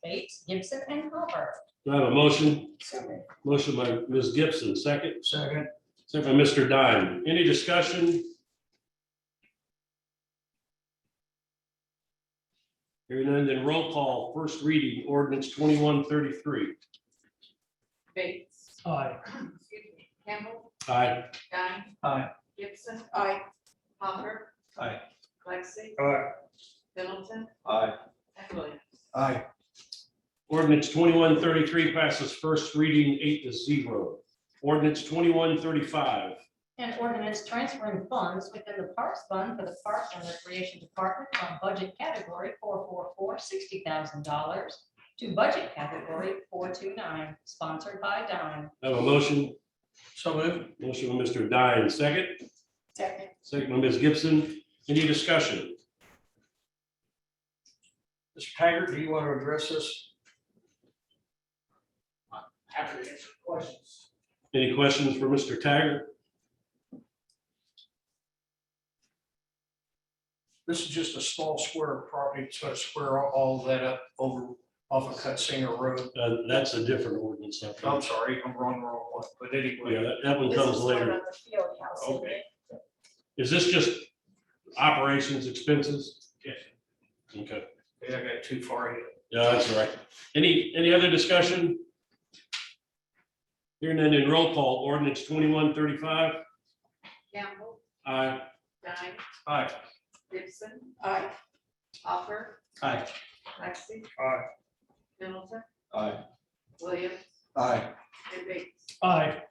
Bates, Gibson, and Hopper. Do I have a motion? Second. Motion by Ms. Gibson, second. Second. Second by Mr. Dime. Any discussion? Hearing none, then roll call. First reading, ordinance 2133. Bates. Aye. Campbell. Aye. Guy. Aye. Gibson. Aye. Hopper. Aye. Lexi. Aye. Middleton. Aye. And Williams. Aye. Ordinance 2133 passes first reading 8-0. Ordinance 2135. An ordinance transferring funds within the Parks Fund for the Parks and Recreation Department from budget category 444, $60,000 to budget category 429, sponsored by Dime. I have a motion. So moved. Motion by Mr. Dine, second. Second. Second by Ms. Gibson. Any discussion? Mr. Taggart, do you want to address this? Happy to answer questions. Any questions for Mr. Taggart? This is just a small square of property. It's going to square all that up over off of Cutsinger Road. That's a different ordinance. I think. I'm sorry, I'm wrong one. But anyway, Yeah, that one This comes is one later. of the field house, isn't Okay. it? Is this just operations expenses? yes, Okay, I got too far ahead. yeah, that's all right. Any other discussion? Hearing none, in roll call, ordinance 2135. Campbell. Aye. Guy. Aye. Gibson. Aye. Hopper. Aye. Lexi. Aye. Middleton. Aye. Williams. Aye. And Bates. Aye.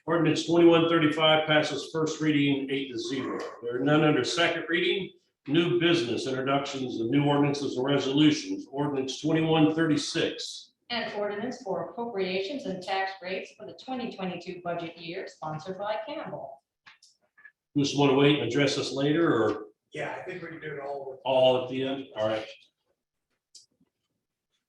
Ordinance 2135 passes first reading 8-0. There are none under second reading. New business, introductions of new ordinances and resolutions. Ordinance 2136. An ordinance for appropriations and tax rates for the 2022 budget year, sponsored by Campbell. You just want to wait and address this later or Yeah, I think we can do it all. all at the end? All right.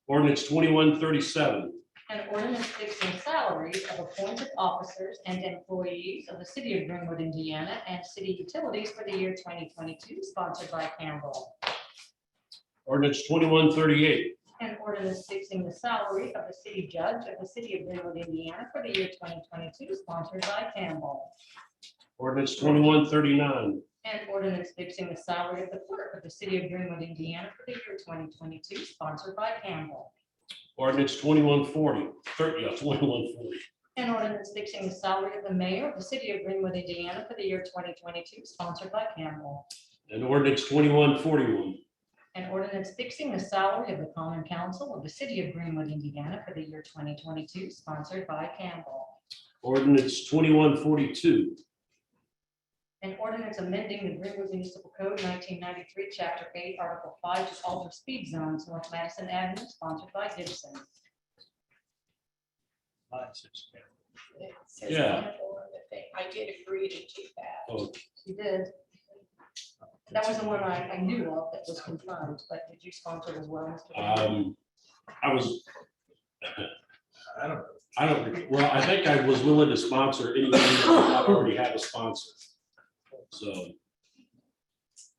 Ordinance 2137. An ordinance fixing salaries of appointed officers and employees of the city of Greenwood, Indiana, and city utilities for the year 2022, sponsored by Campbell. Ordinance 2138. An ordinance fixing the salary of the city judge of the city of Greenwood, Indiana, for the year 2022, sponsored by Campbell. Ordinance 2139. An ordinance fixing the salary of the clerk of the city of Greenwood, Indiana, for the year 2022, sponsored by Campbell. Ordinance 2140. An ordinance fixing the salary of the mayor of the city of Greenwood, Indiana, for the year 2022, sponsored by Campbell. And ordinance 2141. An ordinance fixing the salary of the common council of the city of Greenwood, Indiana, for the year 2022, sponsored by Campbell. Ordinance 2142. An ordinance amending the Greenwood Municipal Code 1993, Chapter 8, Article 5, to alter speed zones North Madison Avenue, sponsored by Gibson. It says Yeah. on the board that I did agree to do that. Oh, You did. That was the one I knew of that was confirmed, but did you sponsor it as well, Mr. Bailey? I was, I well, I think I was willing to sponsor anything that I already had a sponsor. So,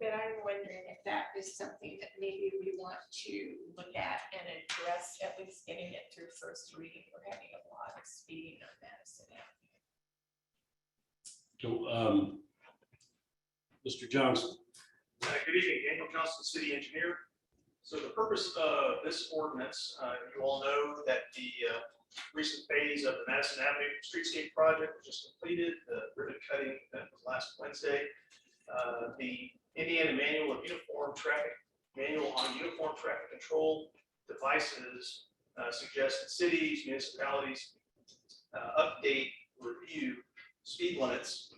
But I'm wondering if that is something that maybe we want to look at and address, at least getting it through first reading. We're having a lot of speeding on Madison Avenue. Mr. Johnson. Good evening, Daniel Johnson, City Engineer. So the purpose of this ordinance, you all know that the recent phase of the Madison Avenue Streetscape project was just completed. The ribbon cutting event was last Wednesday. The Indiana Manual on Uniform Traffic Control Devices suggests that cities, municipalities update, review speed limits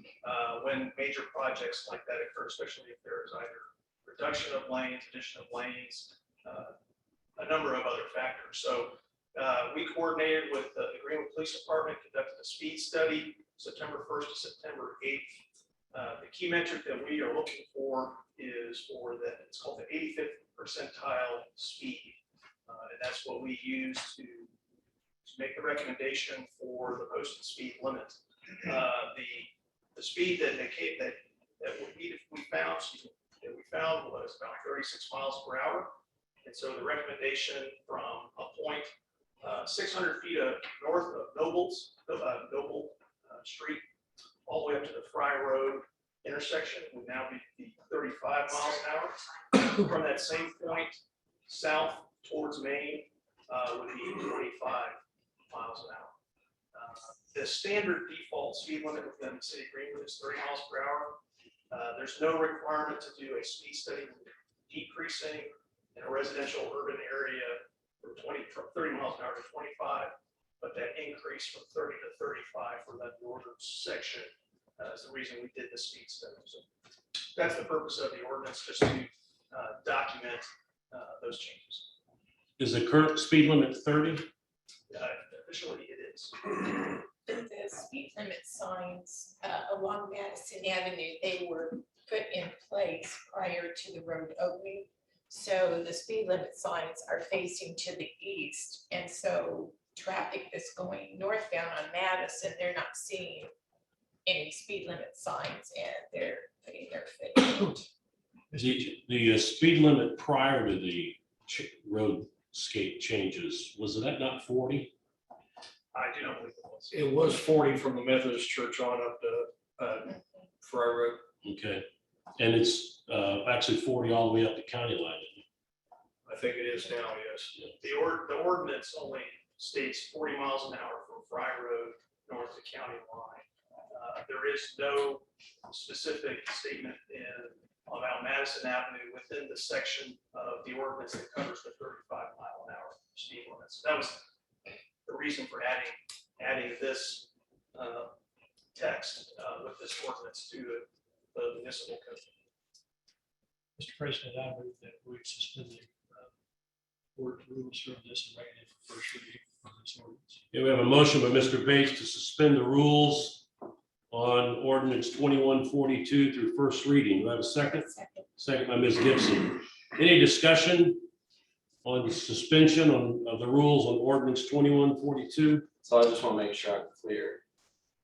when major projects like that occur, especially if there is either reduction of lanes, addition of lanes, a number of other factors. So we coordinated with the Greenwood Police Department, conducted a speed study September 1st to September 8th. The key metric that we are looking for is for the, it's called the 85th percentile speed. And that's what we use to make the recommendation for the posted speed limit. The speed that we found was about 36 miles per hour. And so the recommendation from a point 600 feet north of Noble Street, all the way up to the Fry Road intersection would now be 35 miles an hour. From that same point south towards Maine would be 25 miles an hour. The standard default speed limit within the city of Greenwood is 30 miles per hour. There's no requirement to do a speed study decreasing in a residential urban area from 30 miles an hour to 25, but that increase from 30 to 35 for that northern section is the reason we did the speed study. So that's the purpose of the ordinance, just to document those changes. Is the current speed limit 30? Officially, it is. The speed limit signs along Madison Avenue, they were put in place prior to the road opening. So the speed limit signs are facing to the east. And so traffic that's going northbound on Madison, they're not seeing any speed limit signs and they're putting their foot. The speed limit prior to the roadscape changes, was that not 40? I do not believe it was. It was 40 from the Methodist church on up to Fry Road. Okay, and it's actually 40 all the way up the county line. I think it is now, yes. The ordinance only states 40 miles an hour from Fry Road north to county line. There is no specific statement about Madison Avenue within the section of the ordinance that covers the 35 mile an hour speed limits. That was the reason for adding this text with this ordinance to the municipal code. Mr. President, I move that we suspend the board rules from this and recommend for first reading of this ordinance. Okay, we have a motion by Mr. Bates to suspend the rules on ordinance 2142 through first reading. Do I have a second? Second by Ms. Gibson. Any discussion on the suspension of the rules on ordinance 2142? So I just want to make sure I'm clear.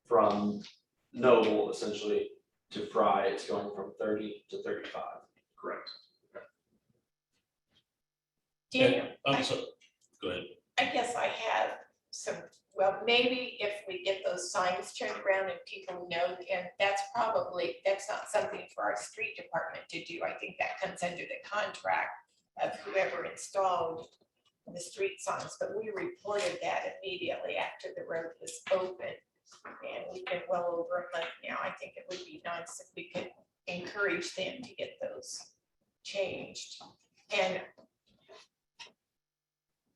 From Noble essentially to Fry, it's going from 30 to 35. Correct. Daniel, I'm sorry. Go ahead. I guess I have some, well, maybe if we get those signs turned around and people know, and that's not something for our street department to do. I think that comes under the contract of whoever installed the street signs, but we reported that immediately after the road was open. And we've been well over a month now. I think it would be nice if we could encourage them to get those changed. And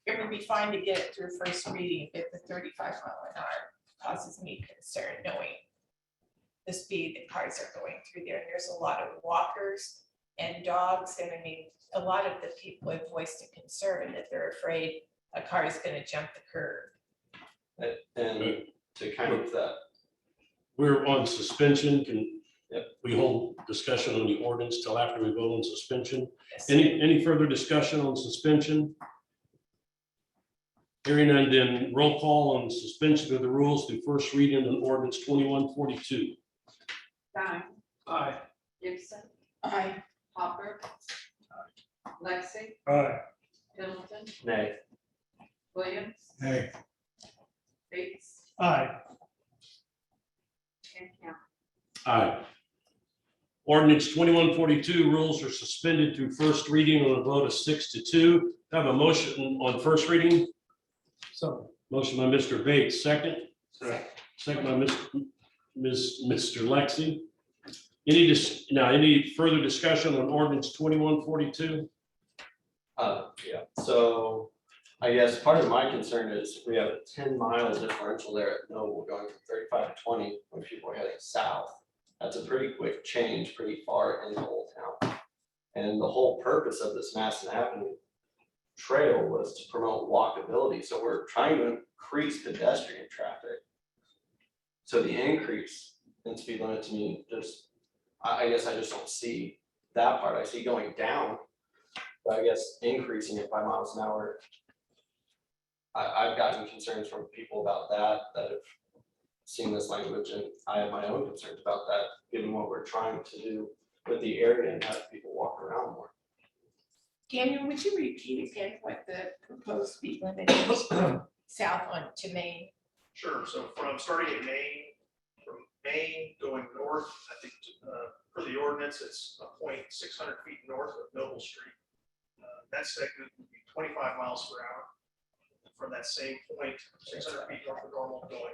it would be fine to get it through first reading if the 35 mile an hour causes me concern, knowing the speed that cars are going through there. And there's a lot of walkers and dogs. And I mean, a lot of the people have voiced a concern that they're afraid a car is going to jump the curb. And to kind of that, We're on suspension. Can Yep. we hold discussion on the ordinance till after we vote on suspension? Any further discussion on suspension? Hearing none, then roll call on suspension of the rules through first reading on ordinance 2142. Stein. Aye. Gibson. Aye. Hopper. Lexi. Aye. Middleton. nay, Williams. Hey. Bates. Aye. And Count. Aye. Ordinance 2142 rules are suspended through first reading on a vote of 6-2. Have a motion on first reading. So. Motion by Mr. Bates, second. Second. Second by Mr. Lexi. Any further discussion on ordinance 2142? yeah, so I guess part of my concern is we have a 10-mile differential there at Noble going from 35 to 20 when people are heading south. That's a pretty quick change, pretty far into Old Town. And the whole purpose of this Madison Avenue trail was to promote walkability. So we're trying to increase pedestrian traffic. So the increase in speed limit to me, just, I guess I just don't see that part. I see going down, but I guess increasing it by miles an hour. I've gotten concerns from people about that have seen this language, and I have my own concerns about that, given what we're trying to do with the area and have people walk around more. Daniel, would you repeat again what the proposed speed limit is south on to Maine? Sure, so from starting in Maine, from Maine going north, I think, per the ordinance, it's a point 600 feet north of Noble Street. That segment would be 25 miles per hour. From that same point, 600 feet north of normal, going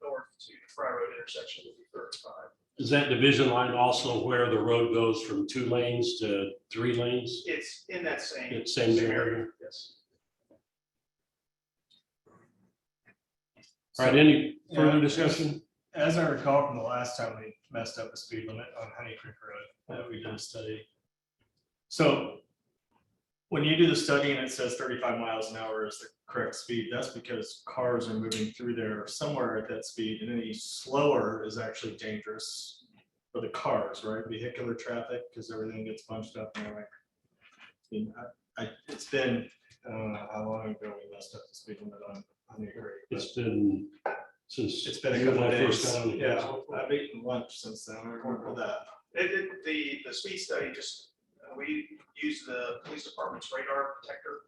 north to the Fry Road intersection would be 35. Is that division line also where the road goes from 2 lanes to 3 lanes? It's in that same. It's same area. Yes. All right, any further Yeah. discussion? As I recall from the last time we messed up the speed limit on Honey Creek Road, that we did a study. So when you do the study and it says 35 miles an hour is the correct speed, that's because cars are moving through there somewhere at that speed, and any slower is actually dangerous for the cars, right? Vehicular traffic, because everything gets bunched up and like, it's been, I don't know how long ago we messed up the speed limit on Honey Creek. but It's been since. It's been a you couple and of I first days. got on the Yeah, council. I've eaten lunch since then. I remember that. The speed study just, we used the police department's radar detector.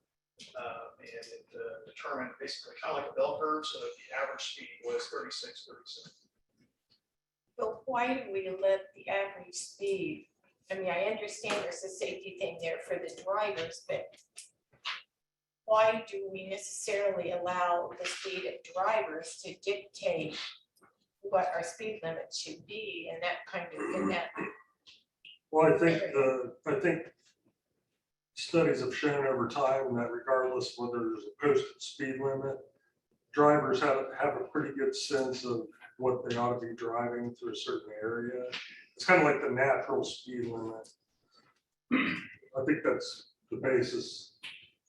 And it determined basically kind of like a bell curve, so that the average speed was 36. But why do we let the average speed? I mean, I understand there's a safety thing there for the drivers, but why do we necessarily allow the speed of drivers to dictate what our speed limit should be and that kind of, in that? Well, I think studies have shown over time that regardless whether there's a posted speed limit, drivers have a pretty good sense of what they ought to be driving through a certain area. It's kind of like the natural speed limit. I think that's the basis.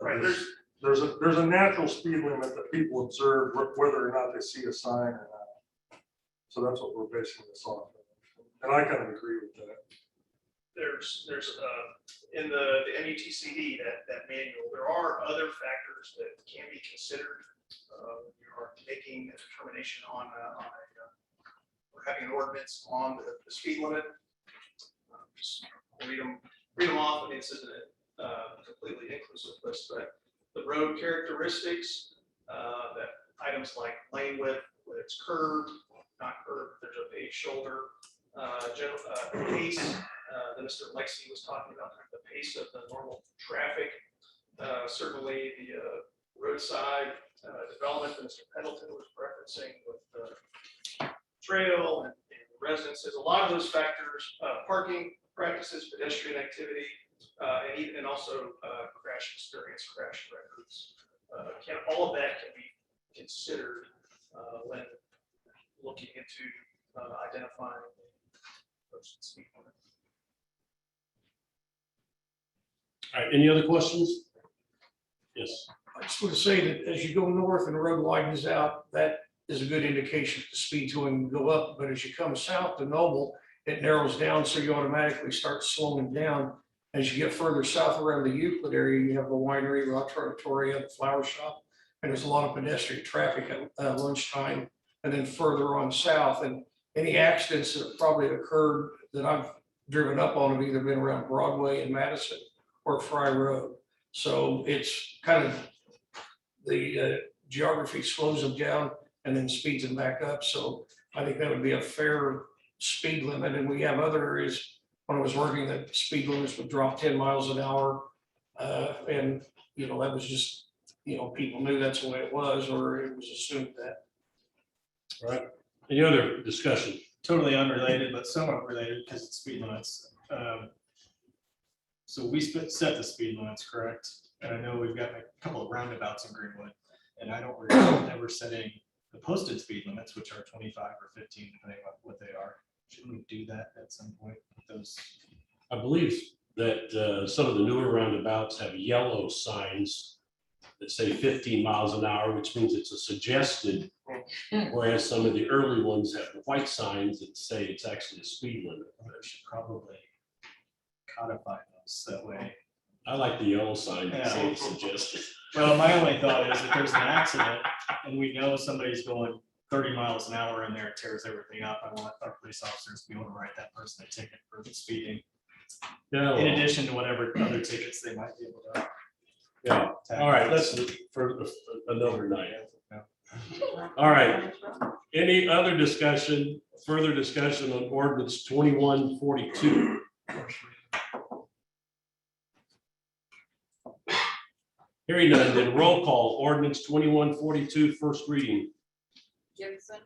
of Right, this. There's a natural speed limit that people observe whether or not they see a sign or not. So that's what we're basing this off of. And I kind of agree with that. There's in the MUTCD, that manual, there are other factors that can be considered. You are making a determination on or having an ordinance on the speed limit. Just read them off. I mean, this isn't a completely inclusive list, but the road characteristics, that items like lane width, whether it's curved, not curved, there's a paved shoulder, general pace, that Mr. Lexi was talking about, the pace of the normal traffic, certainly the roadside development that Mr. Pendleton was referencing with the trail and residences, a lot of those factors, parking practices, pedestrian activity, and also crash experience, crash records. All of that can be considered when looking into identifying the speed limit. All right, any other questions? Yes. I just want to say that as you go north and the road widens out, that is a good indication that the speed's going to go up. But as you come south to Noble, it narrows down, so you automatically start slowing down. As you get further south around the Euclid area, you have the winery, La Trattoria, the flower shop, and there's a lot of pedestrian traffic at lunchtime, and then further on south. And any accidents that probably occurred that I've driven up on have either been around Broadway and Madison or Fry Road. So it's kind of the geography slows them down and then speeds them back up. So I think that would be a fair speed limit. And we have other areas, when I was working, that speed limits would drop 10 miles an hour. And, you know, that was just, you know, people knew that's the way it was, or it was assumed that. All right, any other discussion? Totally unrelated, but somewhat related because it's speed limits. So we set the speed limits, correct? And I know we've got a couple of roundabouts in Greenwood, and I don't recall ever setting the posted speed limits, which are 25 or 15, depending on what they are. Shouldn't we do that at some point with those? I believe that some of the newer roundabouts have yellow signs that say 15 miles an hour, which means it's a suggested, whereas some of the early ones have white signs that say it's actually a speed limit. I should probably codify those that way. I like the yellow sign that say Yeah. it's suggested. Well, my only thought is if there's an accident and we know somebody's going 30 miles an hour in there, it tears everything up. I want our police officers to be able to write that person a ticket for speeding. No. in addition to whatever other tickets they might be able to. Yeah, all right, let's, for another night. All right, any other discussion, further discussion on ordinance 2142? Hearing none, then roll call, ordinance 2142, first reading. Gibson,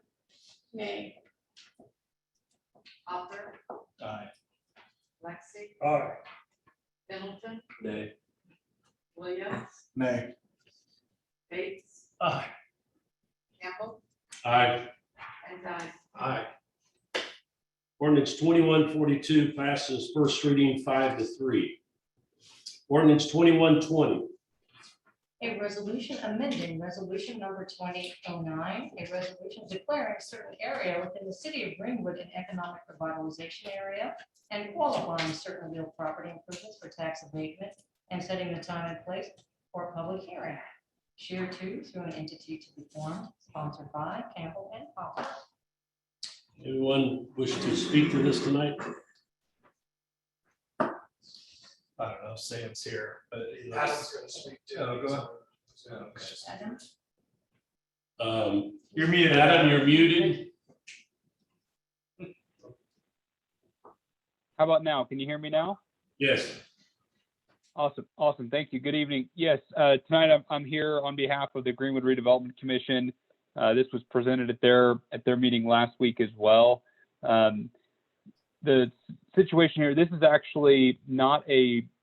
Nay. Hopper, Aye. Lexi, Aye. Middleton, Nay. Williams, Nay. Bates, Aye. Campbell, Aye. and Stein. Aye. Ordinance 2142 passes first reading 5-3. Ordinance 2120. A resolution amending resolution number 2009, a resolution declaring certain area within the city of Greenwood an economic revitalization area and qualifying certain real property improvements for tax abatement and setting the time and place for a public hearing. Share two through an entity to be formed, sponsored by Campbell and Hopper. Anyone wish to speak to this tonight? I don't know, Sam's here, but. Adam's gonna speak too. Oh, go ahead. Adam? You're muted. Adam, you're muted. How about now? Can you hear me now? Yes. Awesome. Thank you. Good evening. Yes, tonight I'm here on behalf of the Greenwood Redevelopment Commission. This was presented at their meeting last week as well. The situation here, this is actually not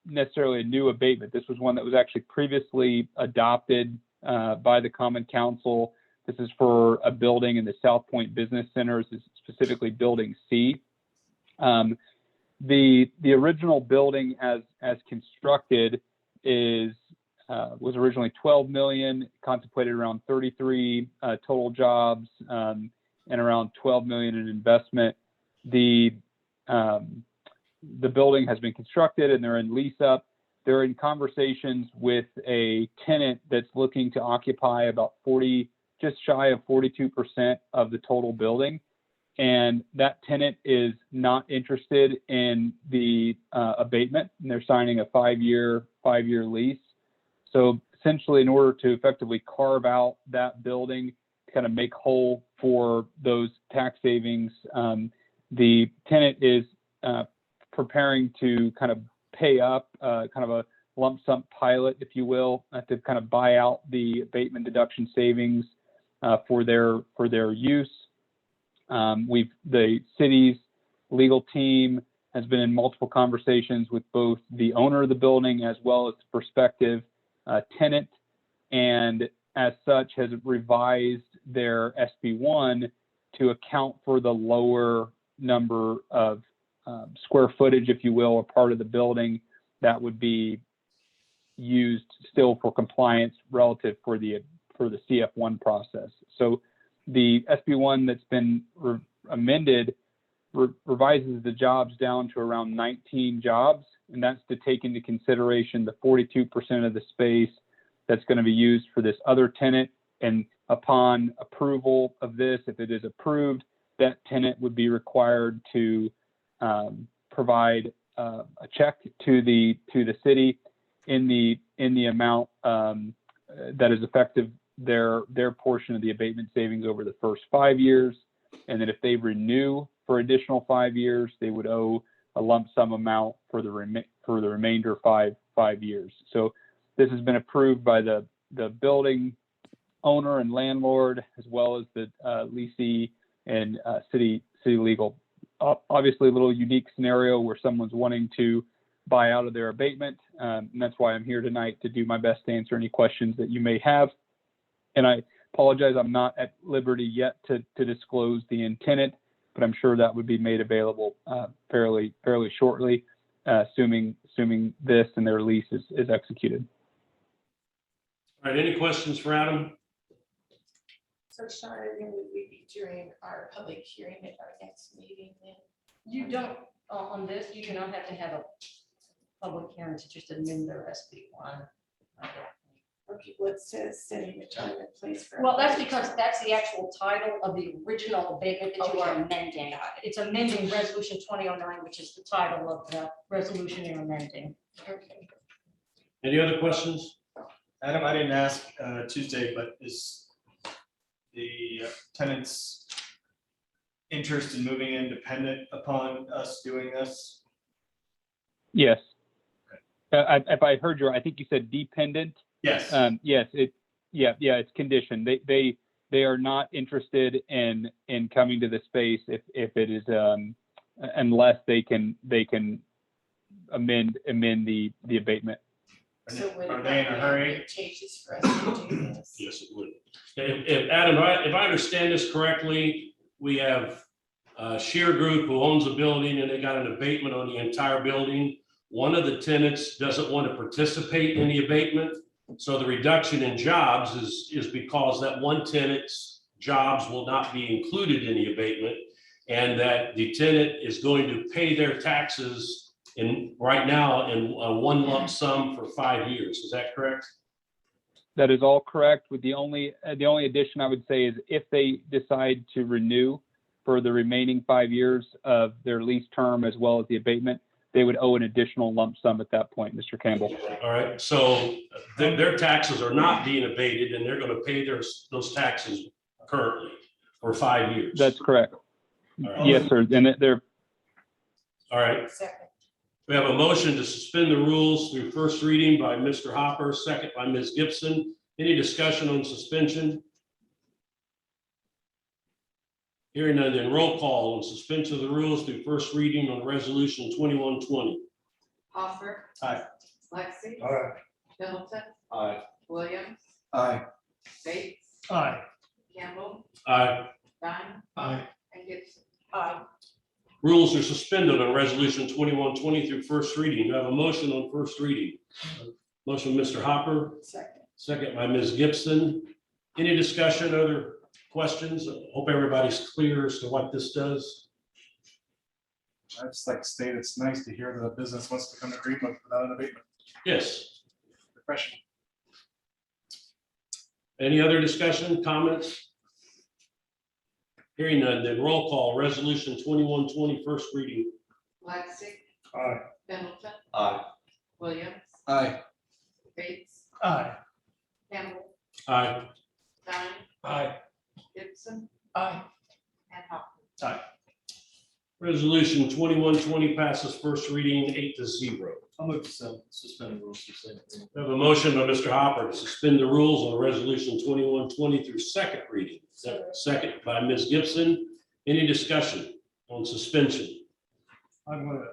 necessarily a new abatement. This was one that was actually previously adopted by the Common Council. This is for a building in the South Point Business Center, this is specifically Building C. The original building as constructed was originally 12 million, contemplated around 33 total jobs and around 12 million in investment. The building has been constructed and they're in lease up. They're in conversations with a tenant that's looking to occupy about just shy of 42% of the total building. And that tenant is not interested in the abatement, and they're signing a five-year lease. So essentially, in order to effectively carve out that building, to kind of make whole for those tax savings, the tenant is preparing to kind of pay up kind of a lump sum pilot, if you will, to kind of buy out the abatement deduction savings for their use. The city's legal team has been in multiple conversations with both the owner of the building as well as the prospective tenant, and as such has revised their SB1 to account for the lower number of square footage, if you will, or part of the building that would be used still for compliance relative for the CF1 process. So the SB1 that's been amended revises the jobs down to around 19 jobs, and that's to take into consideration the 42% of the space that's going to be used for this other tenant. And upon approval of this, if it is approved, that tenant would be required to provide a check to the city in the amount that is effective their portion of the abatement savings over the first 5 years. And then if they renew for additional 5 years, they would owe a lump sum amount for the remainder five years. So this has been approved by the building owner and landlord, as well as the leasee and city legal. Obviously a little unique scenario where someone's wanting to buy out of their abatement. And that's why I'm here tonight, to do my best to answer any questions that you may have. And I apologize, I'm not at liberty yet to disclose the tenant, but I'm sure that would be made available fairly shortly, assuming this and their lease is executed. All right, any questions for Adam? So Sean, when would we be doing our public hearing at our next meeting then? You don't, on this, you do not have to have a public hearing to just amend their SB1. Okay. people, it says city retirement place for. Well, that's employees. because that's the actual title of the original abatement that you are Okay. amending. It's amending resolution 2009, which is the title of the resolution you're amending. Okay. Any other questions? Adam, I didn't ask Tuesday, but is the tenant's interest in moving in dependent upon us doing this? Yes. If I heard you, I think you said dependent. Yes. Yes, it's conditioned. They are not interested in coming to the space if it is, unless they can amend the abatement. So would Are it they in not a be hurry? advantageous for us to do this? Yes, it would. If Adam, if I understand this correctly, we have a Shear Group who owns a building and they got an abatement on the entire building. One of the tenants doesn't want to participate in the abatement. So the reduction in jobs is because that one tenant's jobs will not be included in the abatement. And that the tenant is going to pay their taxes right now in one lump sum for 5 years. Is that correct? That is all correct. With the only addition I would say is if they decide to renew for the remaining 5 years of their lease term as well as the abatement, they would owe an additional lump sum at that point, Mr. Campbell. All right, so their taxes are not being abated and they're going to pay those taxes currently for 5 years. That's correct. All right. Yes, sir. And they're All right, Second. we have a motion to suspend the rules through first reading by Mr. Hopper, second by Ms. Gibson. Any discussion on suspension? Hearing none, then roll call on suspension of the rules through first reading on resolution 2120. Hopper. Aye. Lexi. All right. Middleton. Aye. Williams. Aye. Bates. Aye. Campbell. Aye. Dunn. Aye. And Gibson. Aye. Rules are suspended on resolution 2120 through first reading. Do I have a motion on first reading? Motion, Mr. Hopper, Second. second by Ms. Gibson. Any discussion, other questions? Hope everybody's clear as to what this does. I just like to state it's nice to hear that a business wants to come to Greenwood without an abatement. Yes. Refreshing. Any other discussion, comments? Hearing none, then roll call, resolution 2120, first reading. Lexi. Aye. Middleton. Aye. Williams. Aye. Bates. Aye. Campbell. Aye. Dunn. Aye. Gibson. Aye. And Hopper. Resolution 2120 passes first reading 8-0. I'll move to suspend the rules for second reading. We have a motion by Mr. Hopper to suspend the rules on resolution 2120 through second reading. Second by Ms. Gibson. Any discussion on suspension? I'm going to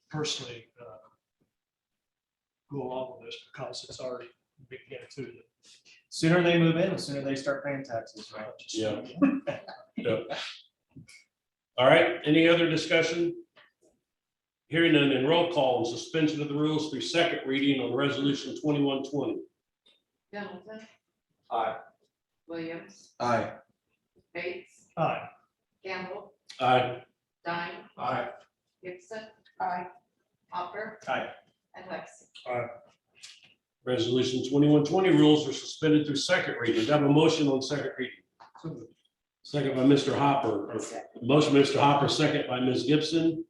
personally go along with this because it's already been instituted. Sooner they move in, the sooner they start paying taxes, right? Yeah. Yep. All right, any other discussion? Hearing none, then roll call on suspension of the rules through second reading on resolution 2120. Middleton. Aye. Williams. Aye. Bates. Aye. Campbell. Aye. Dunn. Aye. Gibson. Aye. Hopper. Aye. And Lexi. Aye. Resolution 2120 rules are suspended through second reading. Do I have a motion on second reading? Second by Mr. Hopper. Or motion, Mr. Hopper, second by Ms. Gibson.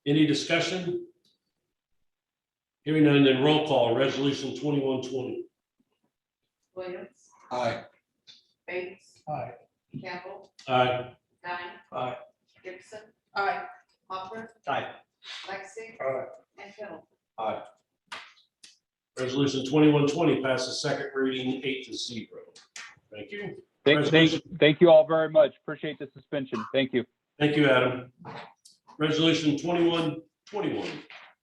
Any discussion? Hearing none, then roll call, resolution 2120. Williams. Aye. Bates. Aye. Campbell. Aye. Dunn. Aye. Gibson. Aye. Hopper. Aye. Lexi. Aye. And Middleton. Aye. Resolution 2120 passes second reading 8-0. Thank you. thank you all very much. Appreciate the suspension. Thank you. Thank you, Adam. Resolution 2121.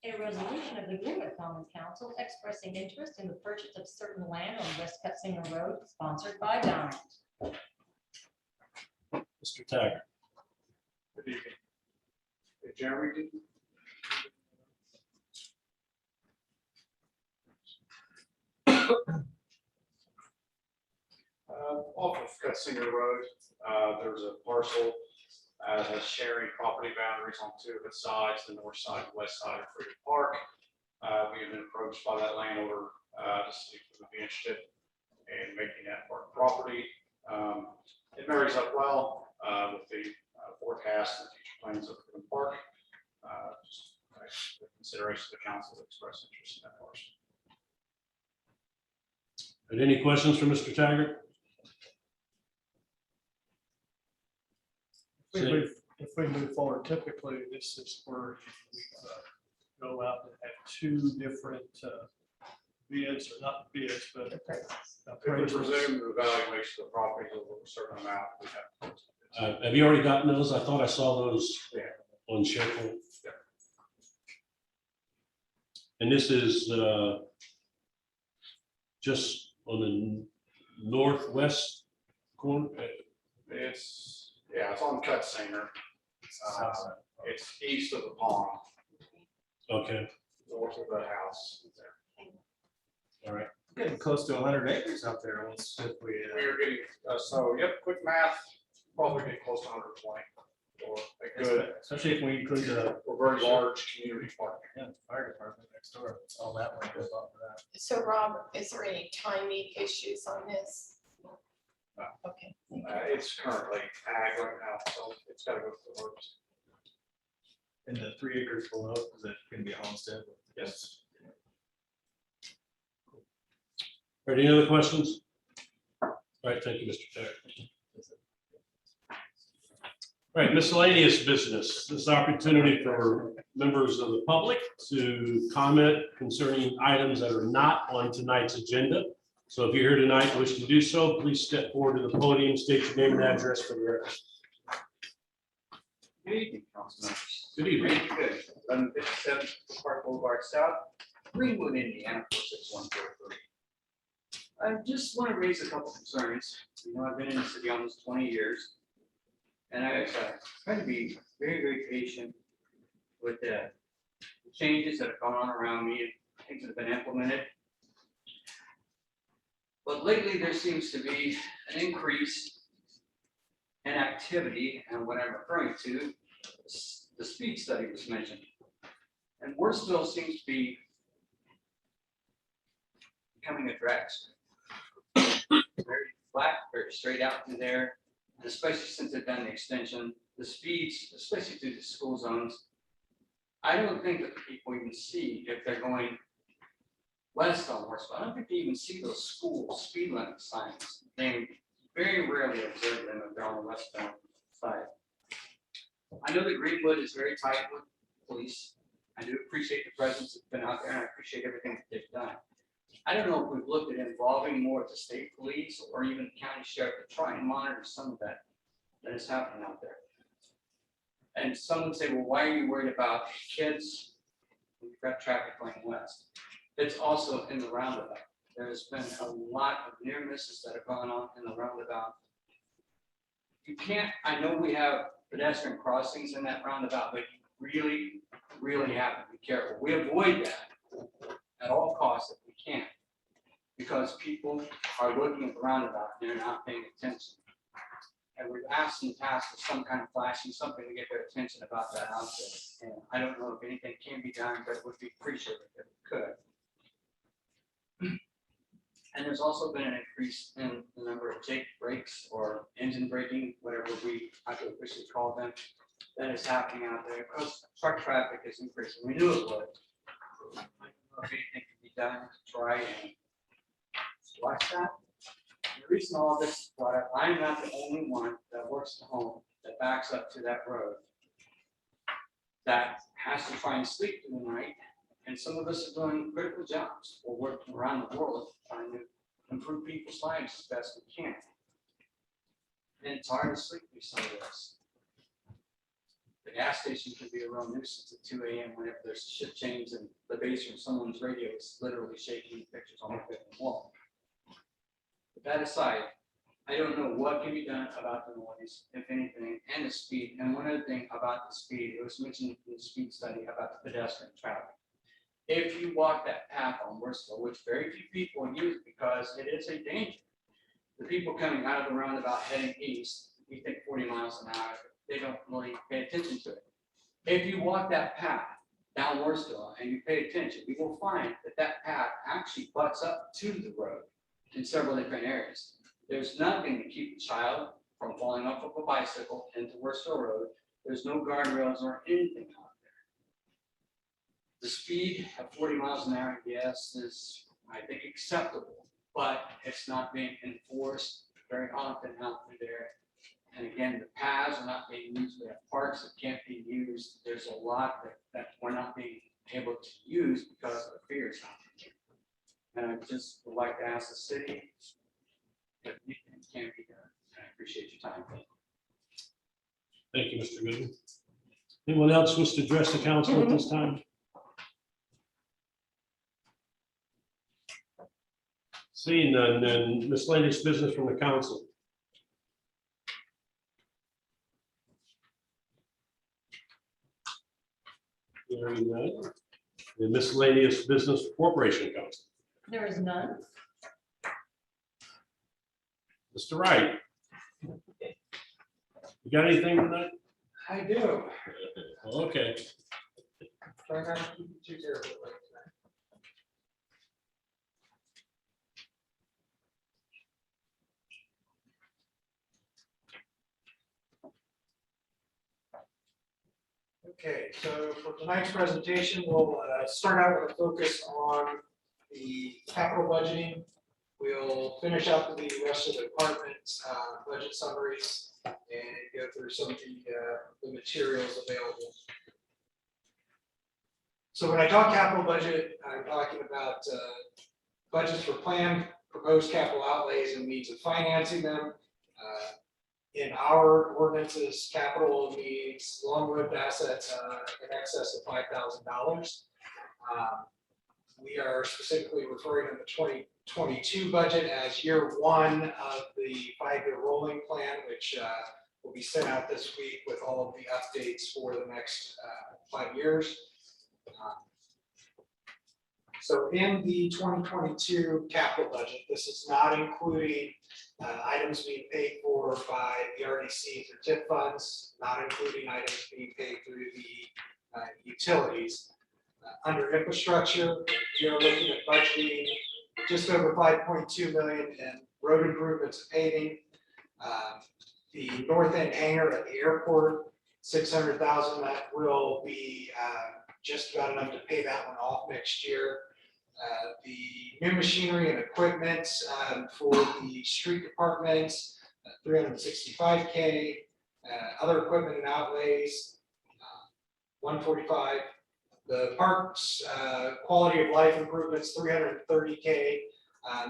A resolution of the Greenwood Common Council expressing interest in the purchase of certain land on West Cutsinger Road, sponsored by Diamond. Mr. Taggart. Good evening. Hey, Jeremy, did off of Cutsinger Road, there's a parcel that has sharing property boundaries on two of its sides, the north side and west side of Freedom Park. We have been approached by that landowner to see if we would be interested and making that park property. It marries up well with the forecast and future plans of the park. Just, the consideration of the council to express interest in that parcel. And any questions for Mr. Taggart? If we move forward, typically this is where we go out and have two different bids, or not bids, but If we appraisals. presume the valuation of the property is over a certain amount, we have. Have you already gotten those? I thought I saw those Yeah. on SharePoint. Yeah. And this is just on the northwest corner. It's on Cut Singer. It's east of the pond, Okay, north of the house. all right. Getting close to 100 acres out there once if we. We are getting, quick math, probably getting close to 120. Or a good, Especially if we include the or very large community park. fire department next door, all that one goes off of that. So Rob, is there any timing issues on this? No. Okay. It's currently ag right now, so it's gotta go through the works. And the 3 acres below, is it gonna be a homestead? Yes. All right, any other questions? All right, thank you, Mr. Taggart. All right, miscellaneous business. This is opportunity for members of the public to comment concerning items that are not on tonight's agenda. So if you're here tonight and wish to do so, please step forward to the podium, state your name and address for the record. Good evening, council members. Good evening. Good. 1157 Park Boulevard South, Greenwood, Indiana, 46143. I just want to raise a couple concerns. You know, I've been in the city almost 20 years. And I try to be very, very patient with the changes that have gone on around me and things that have been implemented. But lately, there seems to be an increase in activity, and what I'm referring to, the speed study was mentioned. And Worsville seems to be becoming a drag strip. Very flat, very straight out through there, and especially since they've done the extension, the speeds, especially through the school zones. I don't think that people even see if they're going west on Worsville. I don't think they even see those school speed limit signs. They very rarely observe them if they're on the westbound side. I know that Greenwood is very tight with police. I do appreciate the presence that's been out there, and I appreciate everything that they've done. I don't know if we've looked at involving more of the state police or even the county sheriff to try and monitor some of that is happening out there. And some would say, well, why are you worried about kids? We've got traffic going west. It's also in the roundabout. There's been a lot of near misses that have gone on in the roundabout. You can't, I know we have pedestrian crossings in that roundabout, but you really, really have to be careful. We avoid that at all costs if we can, because people are looking at the roundabout and they're not paying attention. And we've asked and tasked for some kind of flashing, something to get their attention about that out there. And I don't know if anything can be done, but it would be appreciated if it could. And there's also been an increase in the number of Jake brakes or engine braking, whatever I could officially call them, that is happening out there because truck traffic is increasing. We knew it would. I don't know if anything can be done to try and watch that. The reason all this is brought up, I'm not the only one that works at home that backs up to that road that has to try and sleep through the night. And some of us are doing critical jobs. We're working around the world trying to improve people's lives as best we can. And it's hard to sleep through some of this. The gas station can be a real nuisance at 2 a.m. whenever there's a shift change and the base from someone's radio is literally shaking pictures on the bedroom wall. But that aside, I don't know what can be done about the noise, if anything, and the speed. And one other thing about the speed, it was mentioned in the speed study about the pedestrian traffic. If you walk that path on Worsville, which very few people use because it is a danger, the people coming out of the roundabout heading east, you think 40 miles an hour, they don't really pay attention to it. If you walk that path down Worsville and you pay attention, you will find that that path actually butts up to the road. in several different areas. There's nothing to keep a child from falling off of a bicycle into Worsville Road. There's no guardrails or anything out there. The speed of 40 miles an hour, yes, is, I think, acceptable, but it's not being enforced very often out through there. And again, the paths are not being used. We have parks that can't be used. There's a lot that we're not being able to use because of fears out there. And I just would like to ask the city if anything can be done. I appreciate your time. Thank you, Mr. Goodman. Anyone else wish to address the council at this time? Seeing none, then miscellaneous business from the council. Hearing none. The miscellaneous business corporation council. There is none. Mr. Wright. You got anything tonight? I do. Okay. Try not to keep it too terrible like tonight. Okay, so for tonight's presentation, we'll start out with a focus on the capital budgeting. We'll finish out the rest of the department's budget summaries and go through some of the materials available. So when I talk capital budget, I'm talking about budgets for planned proposed capital outlays and means of financing them. In our ordinances, capital means long-lived assets in excess of $5,000. We are specifically referring to the 2022 budget as year one of the 5-year rolling plan, which will be sent out this week with all of the updates for the next 5 years. So in the 2022 capital budget, this is not including items being paid for by the RDC through TIP funds, not including items being paid through the utilities. Under infrastructure, we are looking at budgeting just over 5.2 million in road improvements and paving. The north end hangar at the airport, 600,000, that will be just about enough to pay that one off next year. The new machinery and equipment for the street department, 365K. Other equipment and outlays, 145. The parks quality of life improvements, 330K.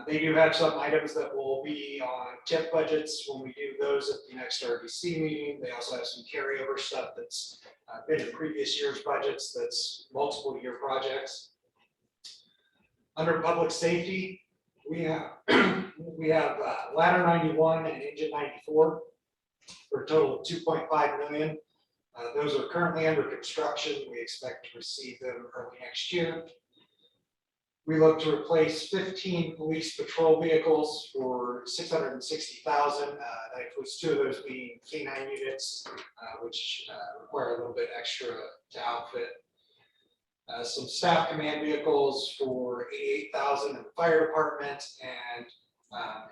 They do have some items that will be on TIP budgets when we do those at the next RDC meeting. They also have some carryover stuff that's been in previous year's budgets that's multiple year projects. Under public safety, we have ladder 91 and engine 94 for a total of 2.5 million. Those are currently under construction. We expect to receive them early next year. We look to replace 15 police patrol vehicles for 660,000. That includes 2 of those being K9 units, which require a little bit extra to outfit. Some staff command vehicles for 88,000 in the fire department, and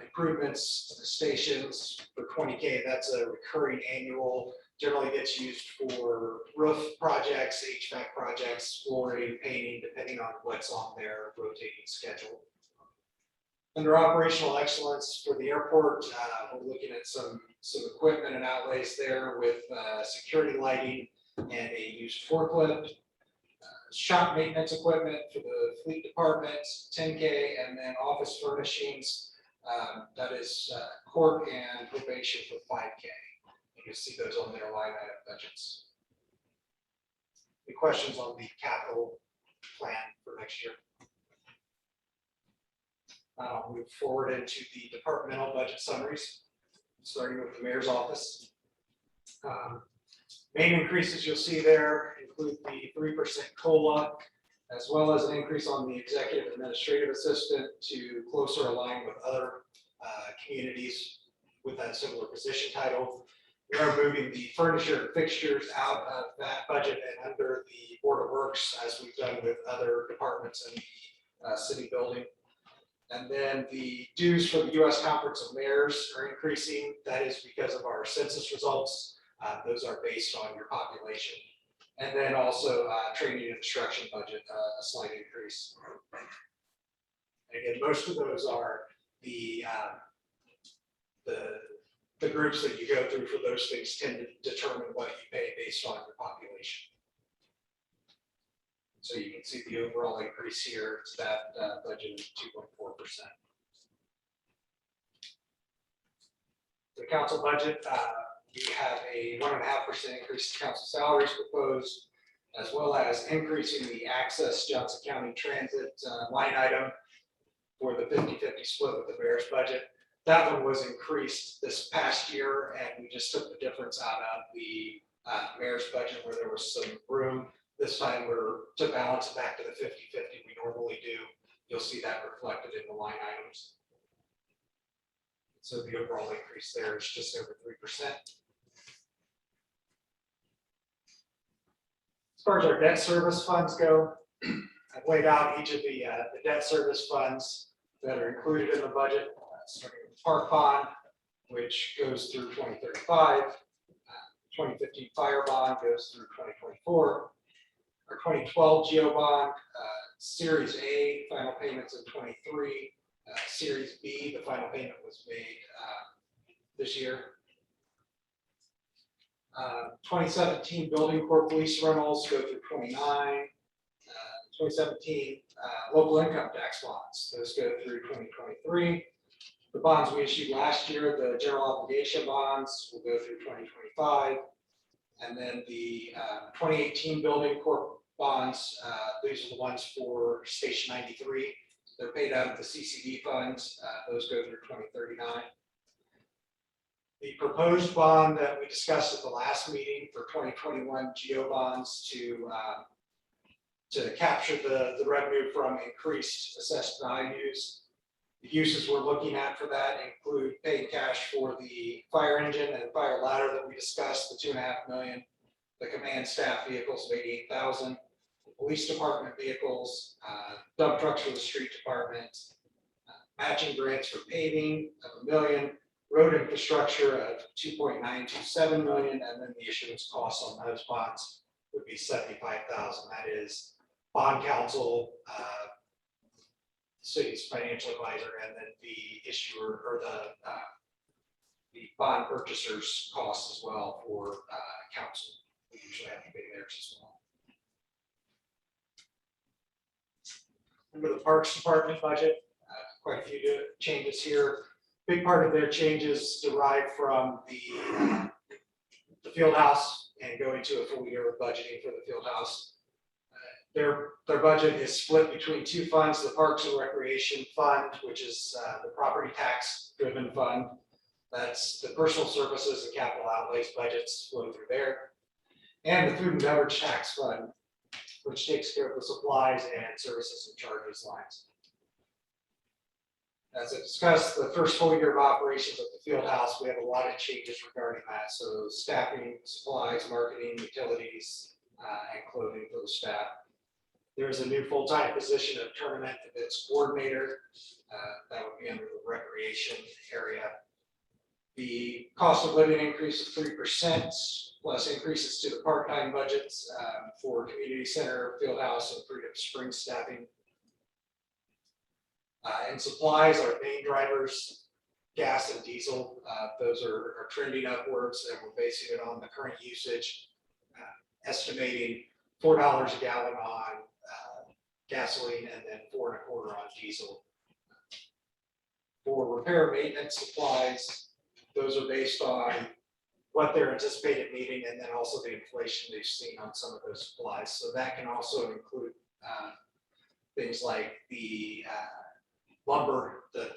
improvements to the stations for 20K. That's a recurring annual, generally gets used for roof projects, HVAC projects, flooring, painting, depending on what's on their rotating schedule. Under operational excellence for the airport, we're looking at some equipment and outlays there with security lighting and a used forklift. Shop maintenance equipment for the fleet department, 10K, and then office furnishings, that is court and probation for 5K. You can see those on their line item budgets. Any questions on the capital plan for next year? I'll move forward into the departmental budget summaries, starting with the mayor's office. Main increases you'll see there include the 3% COLA, as well as an increase on the executive administrative assistant to closer align with other communities with that similar position title. We are moving the furniture and fixtures out of that budget and under the Board of Works, as we've done with other departments in the city building. And then the dues for the US Conference of Mayors are increasing. That is because of our census results. Those are based on your population. And then also training and instruction budget, a slight increase. And again, most of those are the groups that you go through for those things tend to determine what you pay based on your population. So you can see the overall increase here, it's that budget of 2.4%. The council budget, we have a 1.5% increase in council salaries proposed, as well as increasing the Access Johnson County Transit line item for the 50-50 split with the mayor's budget. That one was increased this past year, and we just took the difference out of the mayor's budget where there was some room. This time we're to balance it back to the 50-50 we normally do. You'll see that reflected in the line items. So the overall increase there is just over 3%. As far as our debt service funds go, I've laid out each of the debt service funds that are included in the budget, starting with Park Bond, which goes through 2035. 2015 Fire Bond goes through 2024. Our 2012 Geo Bond, Series A, final payments in 23. Series B, the final payment was made this year. 2017 Building Corp lease rentals go through 29. 2017 local income tax bonds, those go through 2023. The bonds we issued last year, the general obligation bonds, will go through 2025. And then the 2018 Building Corp bonds, these are the ones for Station 93. They're paid out of the CCD funds. Those go through 2039. The proposed bond that we discussed at the last meeting for 2021 Geo bonds to capture the revenue from increased assessed values. The uses we're looking at for that include paying cash for the fire engine and fire ladder that we discussed, the $2.5 million, the command staff vehicles of $88,000, the police department vehicles, dump trucks for the street department, matching grants for paving of $1 million, road infrastructure of $2.927 million, and then the issuance costs on those bonds would be $75,000. That is bond counsel, city's financial advisor, and then the issuer or the bond purchaser's costs as well for counsel. We usually have to pay theirs as well. Under the Parks Department budget, quite a few changes here. Big part of their changes derive from the field house and going to a full year of budgeting for the field house. Their budget is split between two funds, the Parks and Recreation Fund, which is the property tax driven fund. That's the personal services and capital outlays budgets flow through there. And the food and beverage tax fund, which takes care of the supplies and services and charges lines. As I discussed, the first full year of operations of the field house, we have a lot of changes regarding that. So staffing, supplies, marketing, utilities, and clothing for the staff. There's a new full-time position of tournament events coordinator. That would be under the recreation area. The cost of living increase of 3%, plus increases to the part-time budgets for community center, field house, and Freedom Springs staffing. And supplies, our main drivers, gas and diesel, those are trending upwards, and we're basing it on the current usage, estimating $4 a gallon on gasoline and then $4.25 on diesel. For repair and maintenance supplies, those are based on what they're anticipated needing and then also the inflation they've seen on some of those supplies. So that can also include things like the lumber that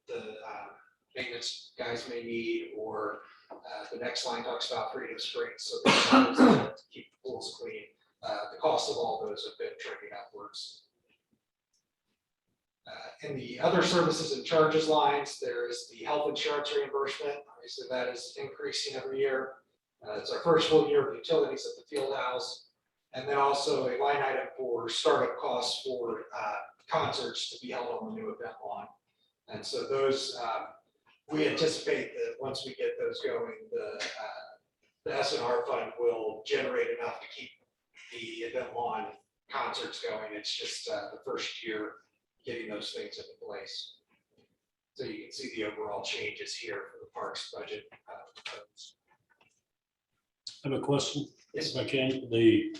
the maintenance guys may need, or the next line talks about Freedom Springs, so they to keep the pools clean. The cost of all those have been trending upwards. In the other services and charges lines, there is the health insurance reimbursement. Obviously, that is increasing every year. It's our first full year of utilities at the field house. And then also a line item for startup costs for concerts to be held on the new event lawn. And so those, we anticipate that once we get those going, the S&R fund will generate enough to keep the event lawn concerts going. It's just the first year getting those things into place. So you can see the overall changes here for the parks budget. I have a question, Yes. if I can. The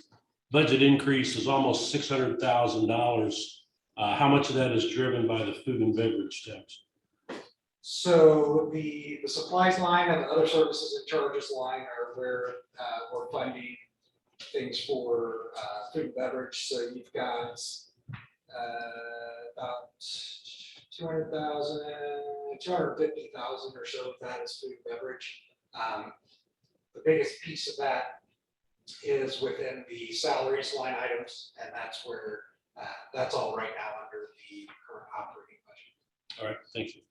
budget increase is almost $600,000. How much of that is driven by the food and beverage tax? So the supplies line and the other services and charges line are where we're funding things for food and beverage. So you've got about 200,000, 250,000 or so of that is food and beverage. The biggest piece of that is within the salaries line items, and that's where that's all right now under the current operating budget. All right, thank you.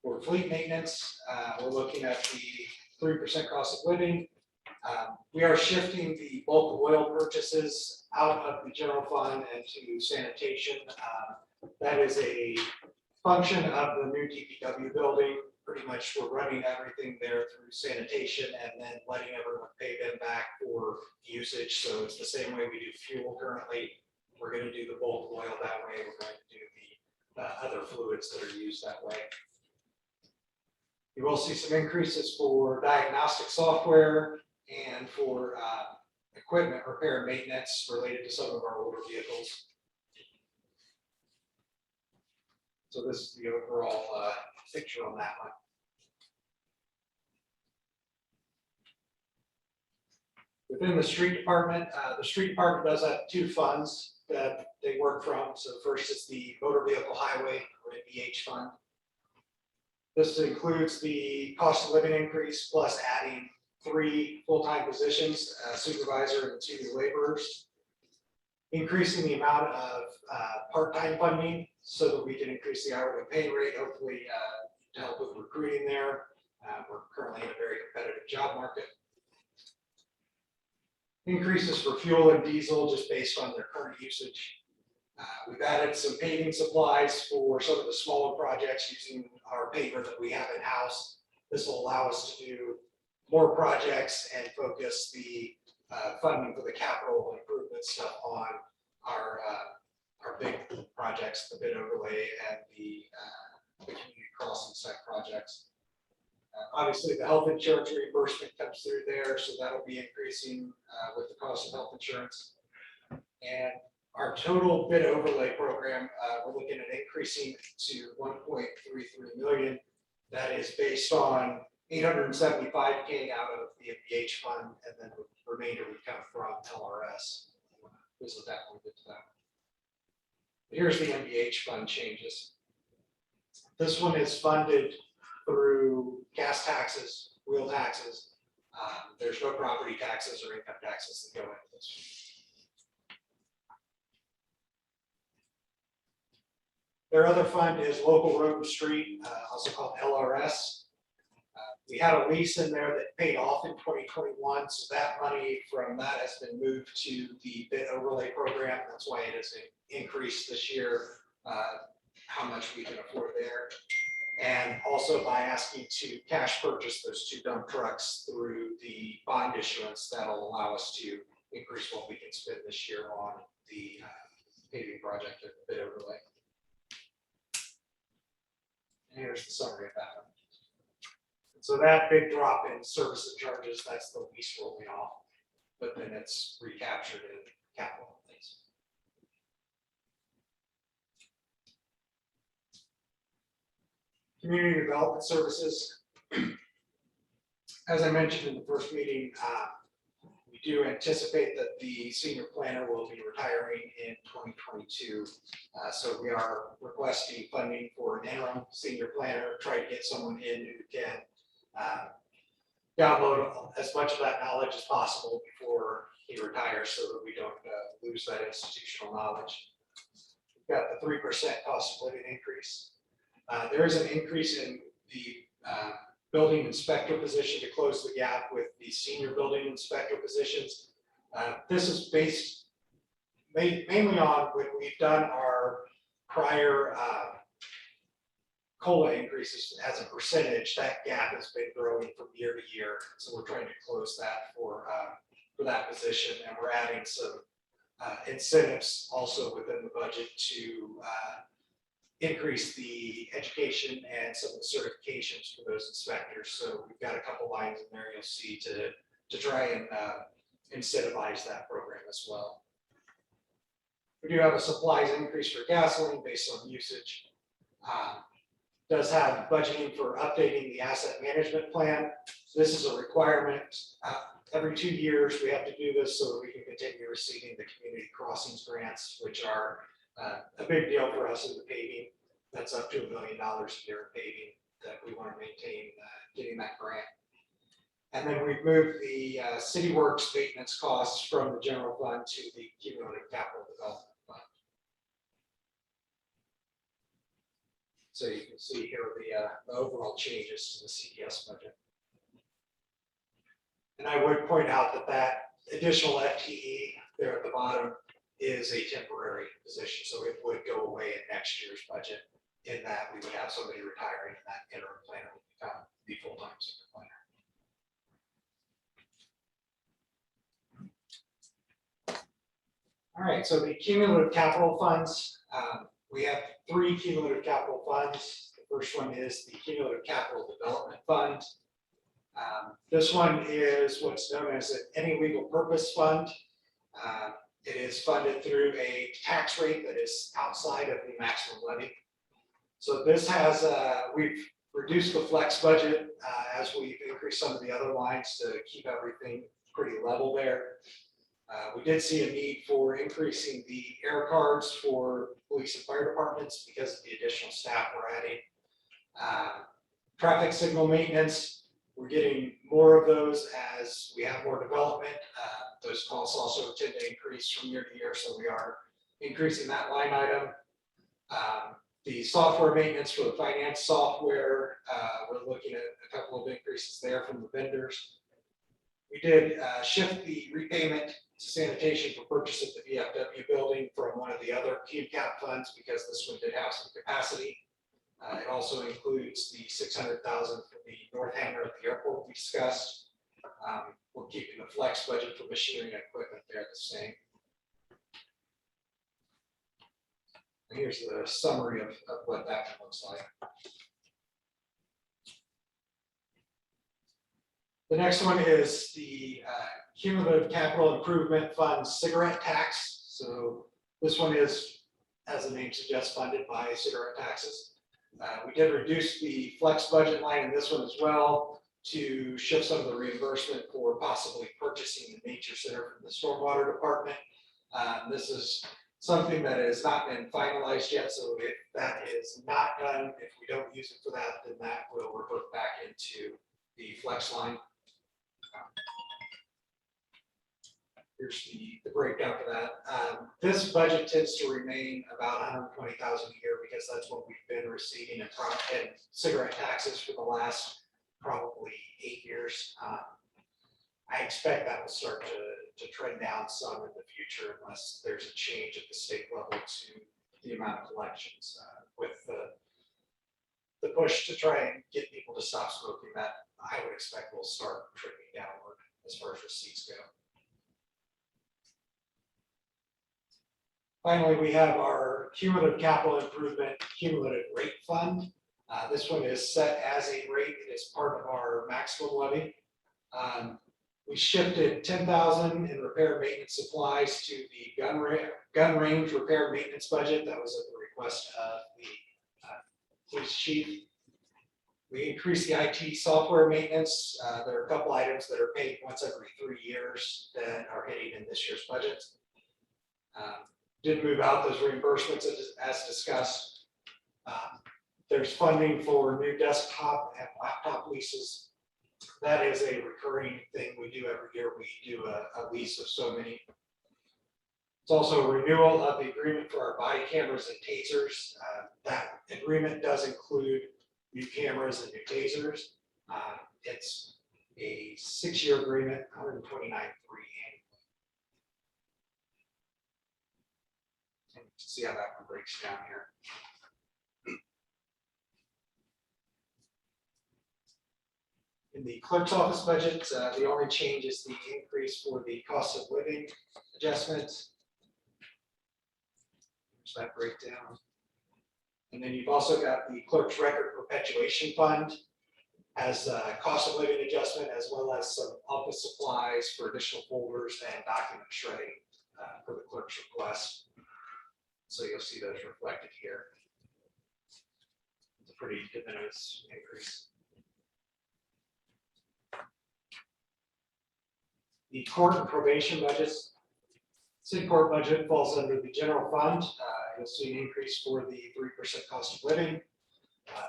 For fleet maintenance, we're looking at the 3% cost of living. We are shifting the bulk oil purchases out of the general fund and to sanitation. That is a function of the new DPW building. Pretty much we're running everything there through sanitation and then letting everyone pay them back for usage. So it's the same way we do fuel currently. We're going to do the bulk oil that way. We're going to do the other fluids that are used that way. You will see some increases for diagnostic software and for equipment repair and maintenance related to some of our older vehicles. So this is the overall picture on that one. Within the street department does have two funds that they work from. So first is the motor vehicle highway, or Mbh Fund. This includes the cost of living increase plus adding 3 full-time positions, a supervisor and 2 laborers. Increasing the amount of part-time funding so that we can increase the hourly pay rate, hopefully to help with recruiting there. We're currently in a very competitive job market. Increases for fuel and diesel just based on their current usage. We've added some paving supplies for some of the smaller projects using our paver that we have in-house. This will allow us to do more projects and focus the funding for the capital improvement stuff on our big projects, the bid overlay and the community crossing site projects. Obviously, the health insurance reimbursement comes through there, so that'll be increasing with the cost of health insurance. And our total bid overlay program, we're looking at increasing to 1.33 million. That is based on 875K out of the Mbh fund, and then the remainder would come from LRS. Visit that when we get to that. Here's the Mbh fund changes. This one is funded through gas taxes, wheel taxes. There's no property taxes or income taxes that go into this. Their other fund is local road and street, also called LRS. We had a lease in there that paid off in 2021, so that money from that has been moved to the bid overlay program. That's why it has increased this year, how much we can afford there. And also by asking to cash purchase those 2 dump trucks through the bond issuance, that'll allow us to increase what we can spend this year on the paving project at the bid overlay. And here's the summary of that one. So that big drop in service and charges, that's the lease rolling off, but then it's recaptured in capital things. Community development services. As I mentioned in the first meeting, we do anticipate that the senior planner will be retiring in 2022. So we are requesting funding for an interim senior planner, try to get someone in who can download as much of that knowledge as possible before he retires so that we don't lose that institutional knowledge. We've got the 3% cost of living increase. There is an increase in the building inspector position to close the gap with the senior building inspector positions. This is based mainly on when we've done our prior COLA increases as a percentage, that gap has been growing from year to year. So we're trying to close that for that position, and we're adding some incentives also within the budget to increase the education and some of the certifications for those inspectors. So we've got a couple lines in there you'll see to try and incentivize that program as well. We do have a supplies increase for gasoline based on usage. Does have budgeting for updating the asset management plan. So this is a requirement. Every 2 years, we have to do this so that we can continue receiving the community crossings grants, which are a big deal for us in the paving. That's up to $1 million a year in paving that we want to maintain getting that grant. And then we've moved the city works maintenance costs from the general fund to the cumulative capital development fund. So you can see here the overall changes to the CDS budget. And I would point out that additional FTE there at the bottom is a temporary position, so it would go away in next year's budget. In that we would have somebody retiring, and that interim planner would become the full-time senior planner. All right, so the cumulative capital funds, we have 3 cumulative capital funds. The first one is the Cumulative Capital Development Fund. This one is what's known as any legal purpose fund. It is funded through a tax rate that is outside of the maximum levy. So this has, we've reduced the flex budget as we've increased some of the other lines to keep everything pretty level there. We did see a need for increasing the air cards for police and fire departments because of the additional staff we're adding. Traffic signal maintenance, we're getting more of those as we have more development. Those costs also tend to increase from year to year, so we are increasing that line item. The software maintenance for the finance software, we're looking at a couple of increases there from the vendors. We did shift the repayment to sanitation for purchase of the VFW building from one of the other CUCAP funds because this one did have some capacity. It also includes the $600,000 for the north hangar at the airport we discussed. We're keeping the flex budget for machinery and equipment there the same. Here's the summary of what that looks like. The next one is the Cumulative Capital Improvement Fund cigarette tax. So this one is, as the name suggests, funded by cigarette taxes. We did reduce the flex budget line in this one as well to shift some of the reimbursement for possibly purchasing the nature center from the stormwater department. This is something that has not been finalized yet, so if that is not done, if we don't use it for that, then that will revert back into the flex line. Here's the breakdown for that. This budget tends to remain about $120,000 a year because that's what we've been receiving in cigarette taxes for the last probably 8 years. I expect that will start to trend down some in the future unless there's a change at the state level to the amount of collections with the push to try and get people to stop smoking. That I would expect will start trending downward as far as receipts go. Finally, we have our Cumulative Capital Improvement Cumulative Rate Fund. This one is set as a rate. It is part of our maximum levy. We shifted $10,000 in repair maintenance supplies to the gun range repair maintenance budget. That was at the request of the police chief. We increased the IT software maintenance. There are a couple items that are paid once every 3 years that are hitting in this year's budget. Did move out those reimbursements as discussed. There's funding for new desktop and laptop leases. That is a recurring thing we do every year. We do a lease of so many. It's also a renewal of the agreement for our body cameras and tasers. That agreement does include new cameras and new tasers. It's a 6-year agreement, $129,300. And you can see how that one breaks down here. In the clerk's office budget, the only change is the increase for the cost of living adjustment. There's that breakdown. And then you've also got the clerk's record perpetuation fund as a cost of living adjustment, as well as some office supplies for additional folders and document shredding for the clerk's request. So you'll see those reflected here. It's a pretty de minimis increase. The court and probation budgets. City court budget falls under the general fund. You'll see an increase for the 3% cost of living.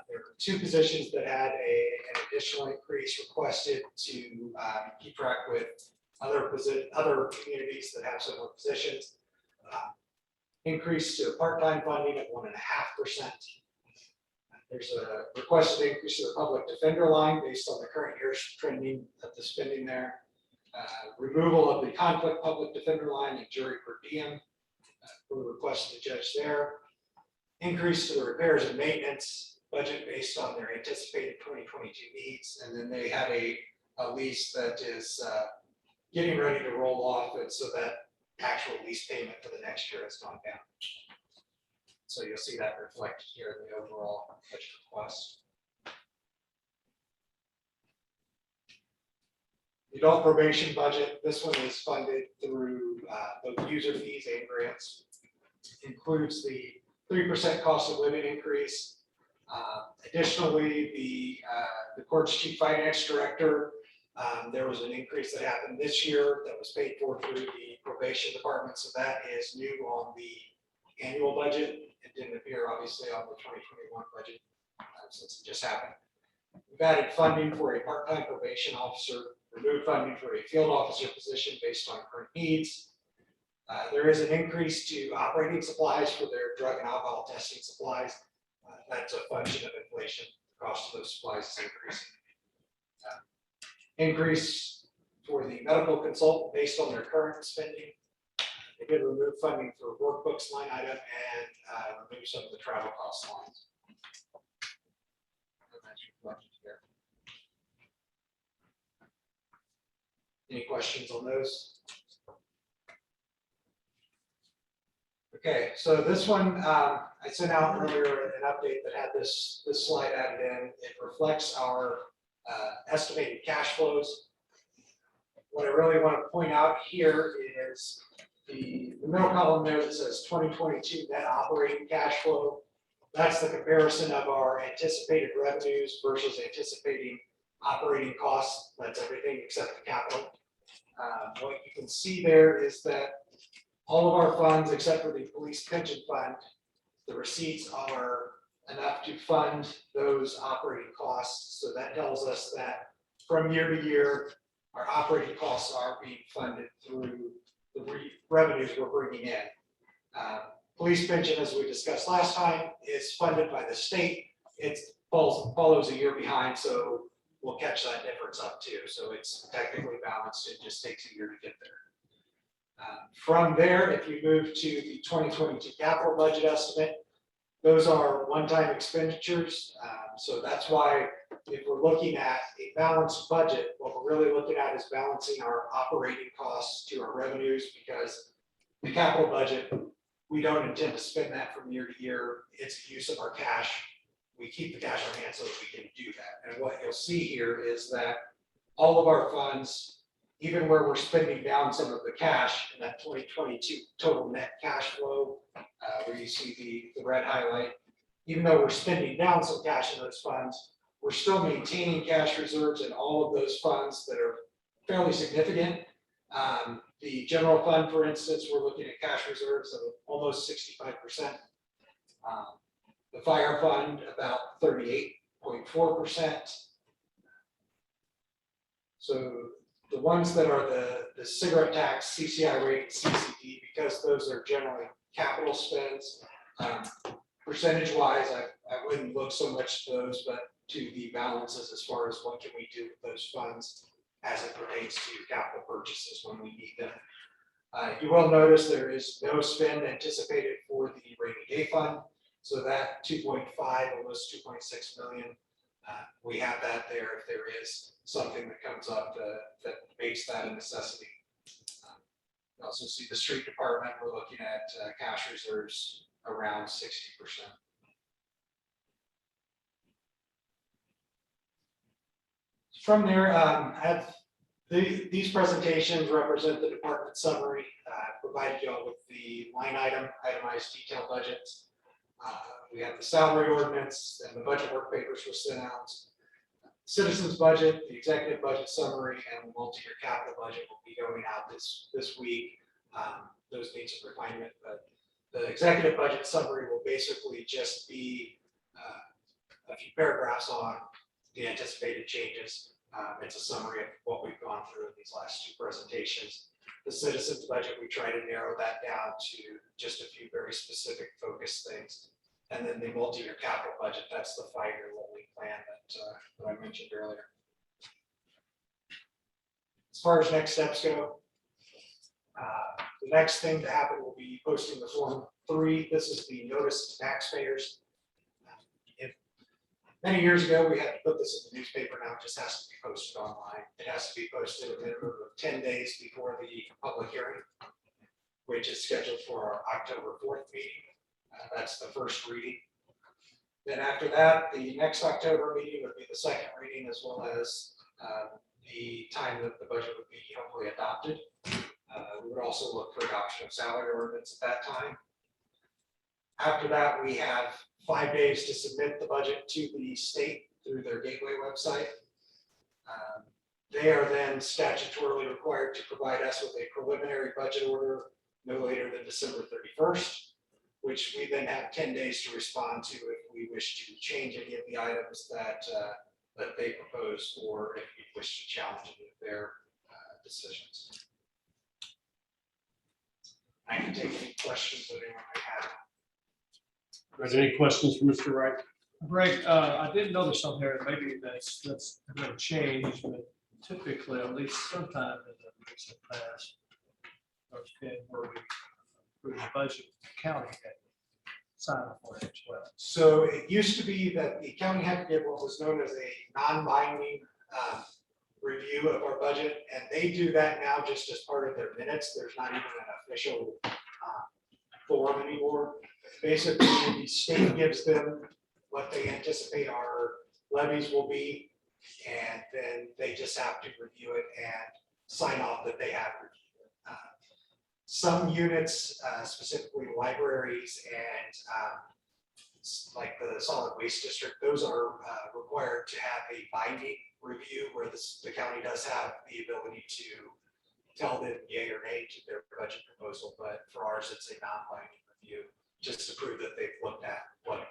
There are two positions that had an additional increase requested to keep track with other communities that have similar positions. Increase to part-time funding of 1.5%. There's a requested increase to the public defender line based on the current year's trending of the spending there. Removal of the conflict public defender line and jury per diem for the request of the judge there. Increase to the repairs and maintenance budget based on their anticipated 2022 needs. And then they have a lease that is getting ready to roll off, and so that actual lease payment for the next year has gone down. So you'll see that reflected here in the overall budget request. The adult probation budget, this one is funded through both user fees and grants. Includes the 3% cost of living increase. Additionally, the court's chief finance director, there was an increase that happened this year that was paid for through the probation department. So that is new on the annual budget. It didn't appear obviously on the 2021 budget since it just happened. We've added funding for a part-time probation officer, removed funding for a field officer position based on current needs. There is an increase to operating supplies for their drug and alcohol testing supplies. That's a function of inflation. The cost of those supplies is increasing. Increase for the medical consultant based on their current spending. They did remove funding for workbooks line item and remove some of the travel cost lines. And that's reflected here. Any questions on those? Okay, so this one, I sent out earlier an update that had this slide added in. It reflects our estimated cash flows. What I really want to point out here is the middle column there that says 2022 net operating cash flow. That's the comparison of our anticipated revenues versus anticipating operating costs. That's everything except the capital. What you can see there is that all of our funds, except for the police pension fund, the receipts are enough to fund those operating costs. So that tells us that from year to year, our operating costs are being funded through the revenues we're bringing in. Police pension, as we discussed last time, is funded by the state. It follows a year behind, so we'll catch that difference up too. So it's technically balanced. It just takes a year to get there. From there, if you move to the 2022 capital budget estimate, those are one-time expenditures. So that's why if we're looking at a balanced budget, what we're really looking at is balancing our operating costs to our revenues, because the capital budget, we don't intend to spend that from year to year. It's use of our cash. We keep the cash on hand so that we can do that. And what you'll see here is that all of our funds, even where we're spending down some of the cash in that 2022 total net cash flow, where you see the red highlight, even though we're spending down some cash in those funds, we're still maintaining cash reserves in all of those funds that are fairly significant. The general fund, for instance, we're looking at cash reserves of almost 65%. The fire fund, about 38.4%. So the ones that are the cigarette tax, CCI rate, CCD, because those are generally capital spends, percentage wise, I wouldn't look so much to those, but to the balances as far as what can we do with those funds as it pertains to capital purchases when we need them. You will notice there is no spend anticipated for Mbh Fund. So that 2.5, almost 2.6 million, we have that there if there is something that comes up that makes that a necessity. You also see the street department, we're looking at cash reserves around 60%. From there, these presentations represent the department summary. Provided you all with the line itemized detailed budgets. We have the salary ordinance and the budget work papers were sent out. Citizens budget, the executive budget summary, and the multi-year capital budget will be going out this week. Those need some refinement, but the executive budget summary will basically just be a few paragraphs on the anticipated changes. It's a summary of what we've gone through in these last two presentations. The citizens budget, we try to narrow that down to just a few very specific focused things. And then the multi-year capital budget, that's the 5-year rolling plan that I mentioned earlier. As far as next steps go, the next thing to happen will be posting the Form 3. This is the notice to taxpayers. Many years ago, we had to put this in the newspaper. Now it just has to be posted online. It has to be posted a minimum of 10 days before the public hearing, which is scheduled for our October 4th meeting. That's the first reading. Then after that, the next October meeting would be the second reading, as well as the time that the budget would be hopefully adopted. We would also look for adoption of salary ordinance at that time. After that, we have 5 days to submit the budget to the state through their gateway website. They are then statutorily required to provide us with a preliminary budget order no later than December 31st, which we then have 10 days to respond to if we wish to change any of the items that they propose, or if we wish to challenge any of their decisions. I can take any questions that anyone may have. Are there any questions for Mr. Wright? Greg, I did notice on here, maybe that's going to change, but typically, at least sometime in the recent past, there's been where we approve the budget, the county had signed for it as well. So it used to be that the county had to give what was known as a non-binding review of our budget, and they do that now just as part of their minutes. There's not even an official form anymore. Basically, the state gives them what they anticipate our levies will be, and then they just have to review it and sign off that they have reviewed it. Some units, specifically libraries and like the solid waste district, those are required to have a binding review where the county does have the ability to tell them yay or nay to their budget proposal, but for ours, it's a non-binding review, just to prove that they've looked at what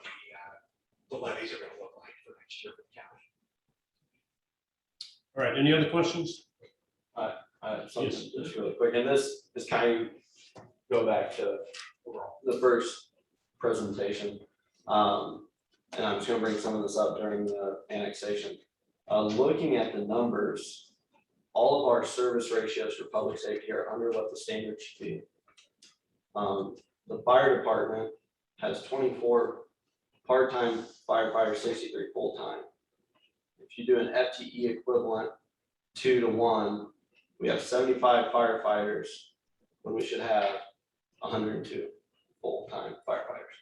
the levies are going to look like for next year for the county. All right, any other questions? Something Yes. just really quick, and this is kind of go back to the first presentation. And I'm just gonna bring some of this up during the annexation. Looking at the numbers, all of our service ratios for public safety are under what the standard should be. The fire department has 24 part-time firefighters, 63 full-time. If you do an FTE equivalent 2 to 1, we have 75 firefighters when we should have 102 full-time firefighters.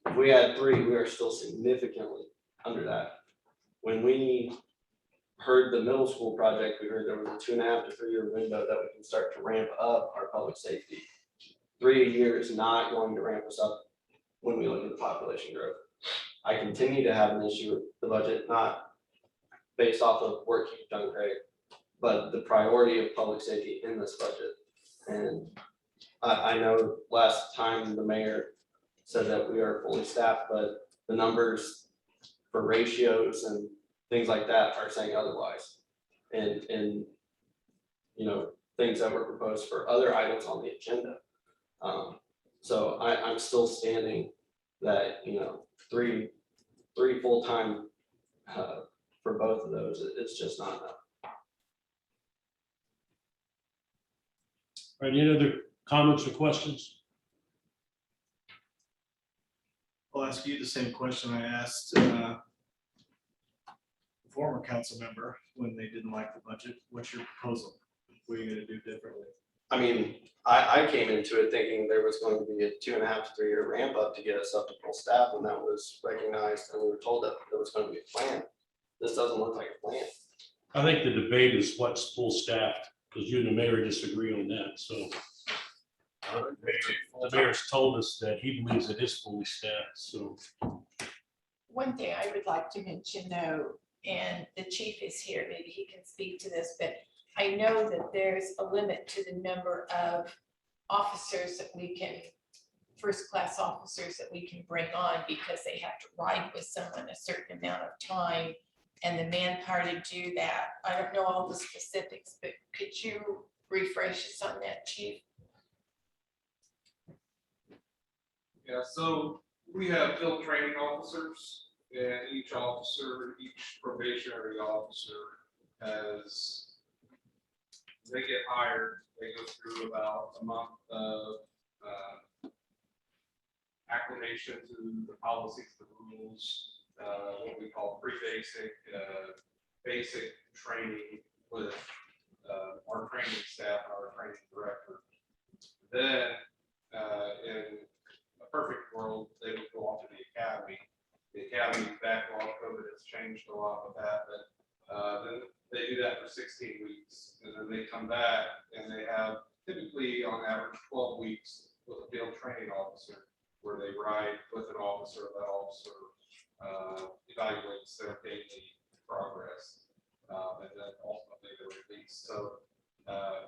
If we had 3, we are still significantly under that. When we heard the middle school project, we heard there was a 2.5 to 3 year window that we can start to ramp up our public safety. 3 a year is not going to ramp us up when we look at the population growth. I continue to have an issue with the budget, not based off of work you've done, Craig, but the priority of public safety in this budget. And I know last time the mayor said that we are fully staffed, but the numbers for ratios and things like that are saying otherwise. And you know, things that were proposed for other items on the agenda. So I'm still standing that, you know, three full-time for both of those, it's just not enough. All right, any other comments or questions? I'll ask you the same question I asked former council member when they didn't like the budget. What's your proposal? What are you gonna do differently? I mean, I came into it thinking there was going to be a 2.5 to 3 year ramp up to get us up to full staff, and that was recognized, and we were told that there was going to be a plan. This doesn't look like a plan. I think the debate is what's full staffed, because you and the mayor disagree on that, so. The mayor's told us that he believes it is fully staffed, so. One thing I would like to mention though, and the chief is here, maybe he can speak to this, but I know that there's a limit to the number of officers that we can, first-class officers that we can bring on because they have to ride with someone a certain amount of time and the manpower to do that. I don't know all the specifics, but could you refresh us on that, chief? Yeah, so we have field training officers, and each probationary officer has, they get hired, they go through about a month of acclimation to the policies, the rules, what we call pre-basic, basic training with our training staff, our training director. Then in a perfect world, they would go off to the academy. The academy backlog COVID has changed a lot with that, but then they do that for 16 weeks, and then they come back and they have typically on average 12 weeks with a field training officer, where they ride with an officer. That officer evaluates their daily progress, and then ultimately they're released. So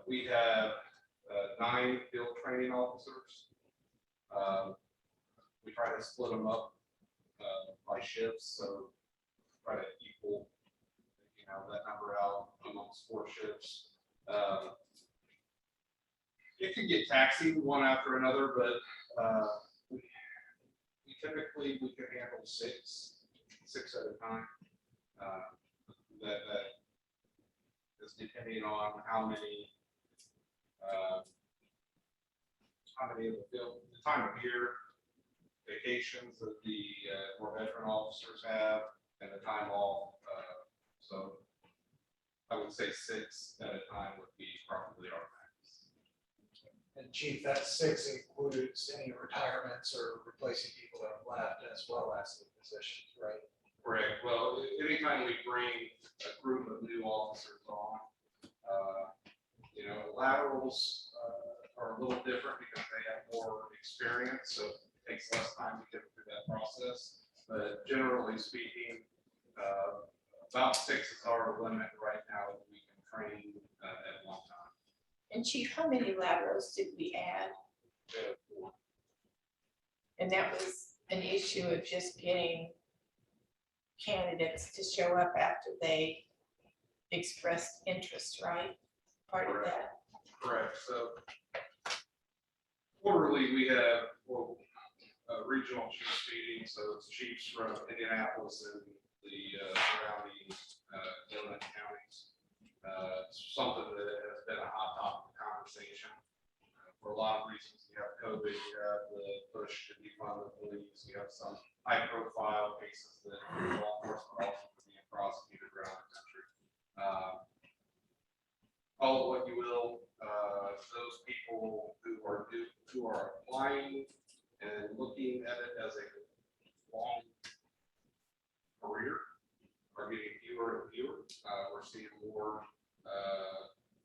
we have 9 field training officers. We try to split them up by shifts, so try to equal, that number out amongst 4 shifts. It can get taxing one after another, but we typically we can handle 6 at a time. That is depending on how many of the time of year, vacations that the more veteran officers have, and the time off. So I would say 6 at a time would be probably our max. And chief, that 6 includes any retirements or replacing people that have left as well as the positions, right? Correct. Well, anytime we bring a group of new officers on, laterals are a little different because they have more experience, so it takes less time to get through that process. But generally speaking, about 6 is our limit right now that we can train at one time. And chief, how many laterals did we add? And that was an issue of just getting candidates to show up after they expressed interest, right? Part of that. Correct. So quarterly, we have regional chiefs meetings, so it's chiefs from Indianapolis and the surrounding inland counties. It's something that has been a hot topic of conversation for a lot of reasons. You have COVID, you have the push to defund the police, you have some high-profile cases that law enforcement officers are being prosecuted around the country. Call it what you will, those people who are applying and looking at it as a long career are getting fewer and fewer. We're seeing more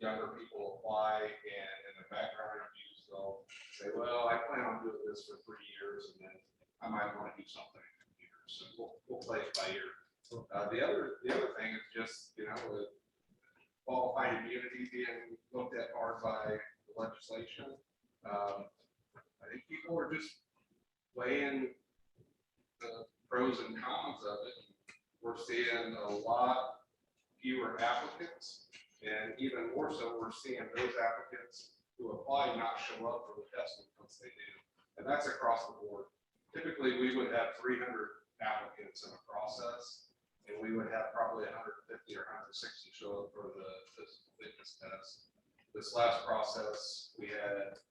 younger people apply, and in the background interviews, they'll say, well, I plan on doing this for 3 years, and then I might want to do something in 2 years. So we'll play it by ear. The other thing is just, with qualified immunity being looked at hard by the legislation, I think people are just weighing the pros and cons of it. We're seeing a lot fewer applicants, and even more so, we're seeing those applicants who apply not show up for the testing once they do. And that's across the board. Typically, we would have 300 applicants in a process, and we would have probably 150 or 160 show up for the physical fitness test. This last process, we had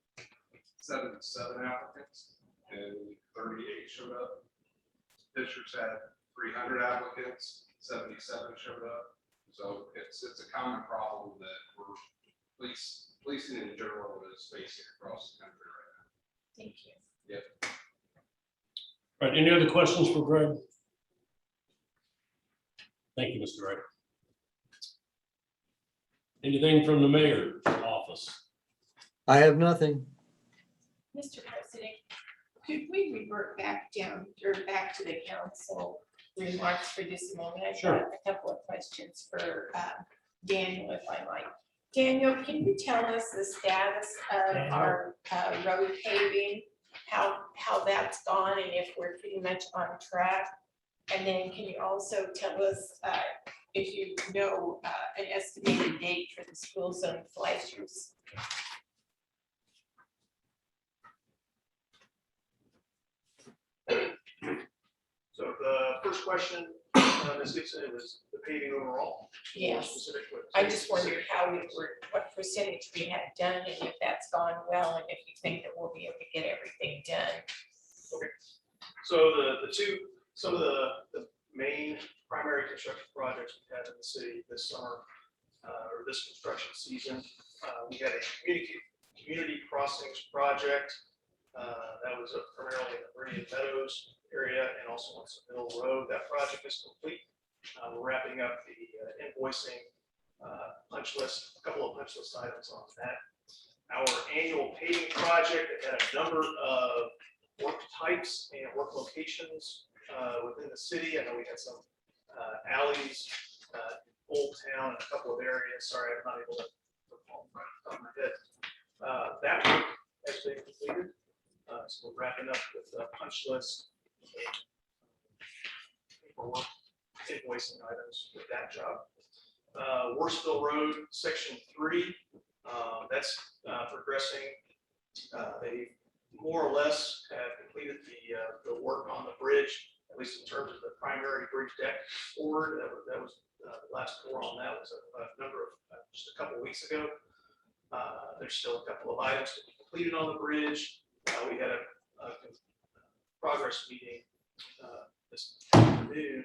77 applicants and 38 showed up. districts had 300 applicants, 77 showed up. So it's a common problem that policing in general is facing across the country right now. Thank you. All right, any other questions for Greg? Thank you, Mr. Wright. Anything from the mayor's office? I have nothing. Mr. President, could we revert back down or back to the council remarks for just a moment? I've got a couple of questions for Daniel, if I might. Daniel, can you tell us the status of our road paving? How that's gone and if we're pretty much on track? And then can you also tell us if you know an estimated date for the school zone flashers? So the first question, Ms. Dixon, it was the paving overall. Yes. Specific what- I just wondered how we were, what percentage we had done and if that's gone well and if you think that we'll be able to get everything done. Okay, so some of the main primary construction projects we had in the city this summer, or this construction season, we had a community crossings project that was primarily in the Meridian Meadows area and also on some Middle Road. That project is complete. We're wrapping up the invoicing punch list, a couple of punch list items on that. Our annual paving project that had a number of work types and work locations within the city. I know we had some alleys, Old Town, and a couple of areas. Sorry, I'm not able to recall right off the top of my head. That work has been completed. So we're wrapping up with the punch list and paperwork, invoicing items with that job. Worsville Road, Section 3, that's progressing. They more or less have completed the work on the bridge, at least in terms of the primary bridge deck forward. That was the last pour on that was a number of just a couple of weeks ago. There's still a couple of items to be completed on the bridge. We had a progress meeting this afternoon.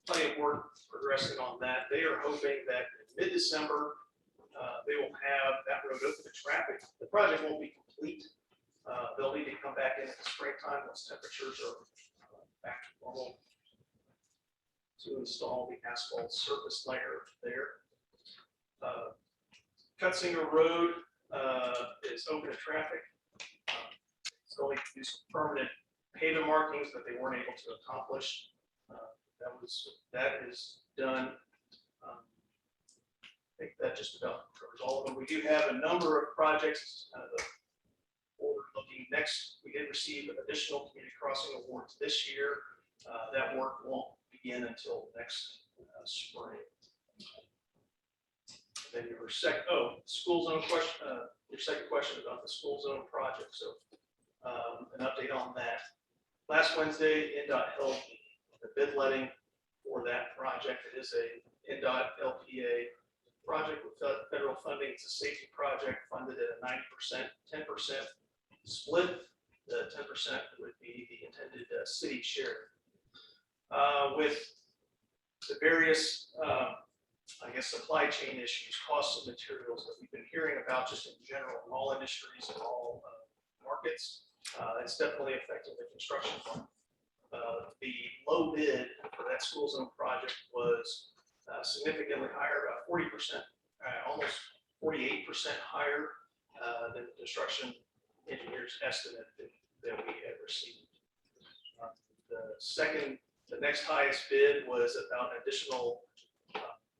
Plenty of work progressing on that. They are hoping that in mid-December, they will have that road open to traffic. The project won't be complete. They'll need to come back in the springtime once temperatures are back to normal to install the asphalt surface layer there. Cutsinger Road is open to traffic. It's going to do some permanent pavement markings that they weren't able to accomplish. That is done. I think that just about covers all of them. We do have a number of projects, kind of the forward-looking. Next, we did receive additional community crossing awards this year. That work won't begin until next spring. Then your school zone question, your second question about the school zone project. So an update on that. Last Wednesday, NDOT held the bid letting for that project. It is a NDOT LPA project with federal funding. It's a safety project funded at a 90%, 10% split. The 10% would be the intended city share. With the various I guess, supply chain issues, costs of materials that we've been hearing about just in general, in all industries and all markets. It's definitely affecting the construction fund. The low bid for that school zone project was significantly higher, about 40%, almost 48% higher than the construction engineer's estimate that we had received. The next highest bid was about an additional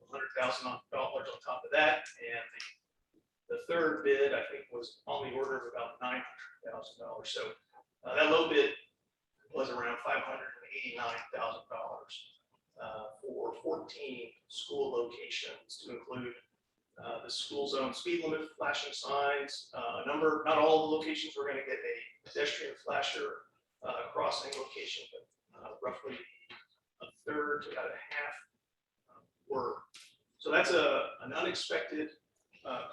$100,000 on top of that, and the third bid I think was on the order of about $900,000. So that low bid was around $589,000 for 14 school locations to include the school zone speed limit flashing signs. Not all the locations were going to get a pedestrian flasher crossing location, but roughly a third to about a half were. So that's an unexpected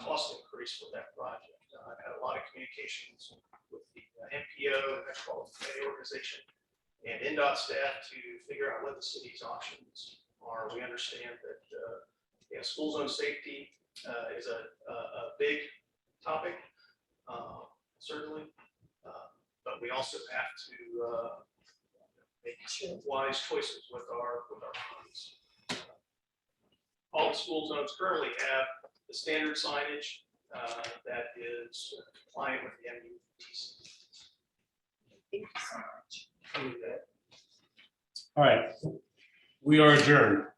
cost increase for that project. I've had a lot of communications with the MPO, the Metropolitan Planning Organization, and NDOT staff to figure out what the city's options are. We understand that, school zone safety is a big topic, certainly. But we also have to make wise choices with our funds. All the school zones currently have the standard signage that is compliant with the MUTC. Thank you so much. All right, we are adjourned.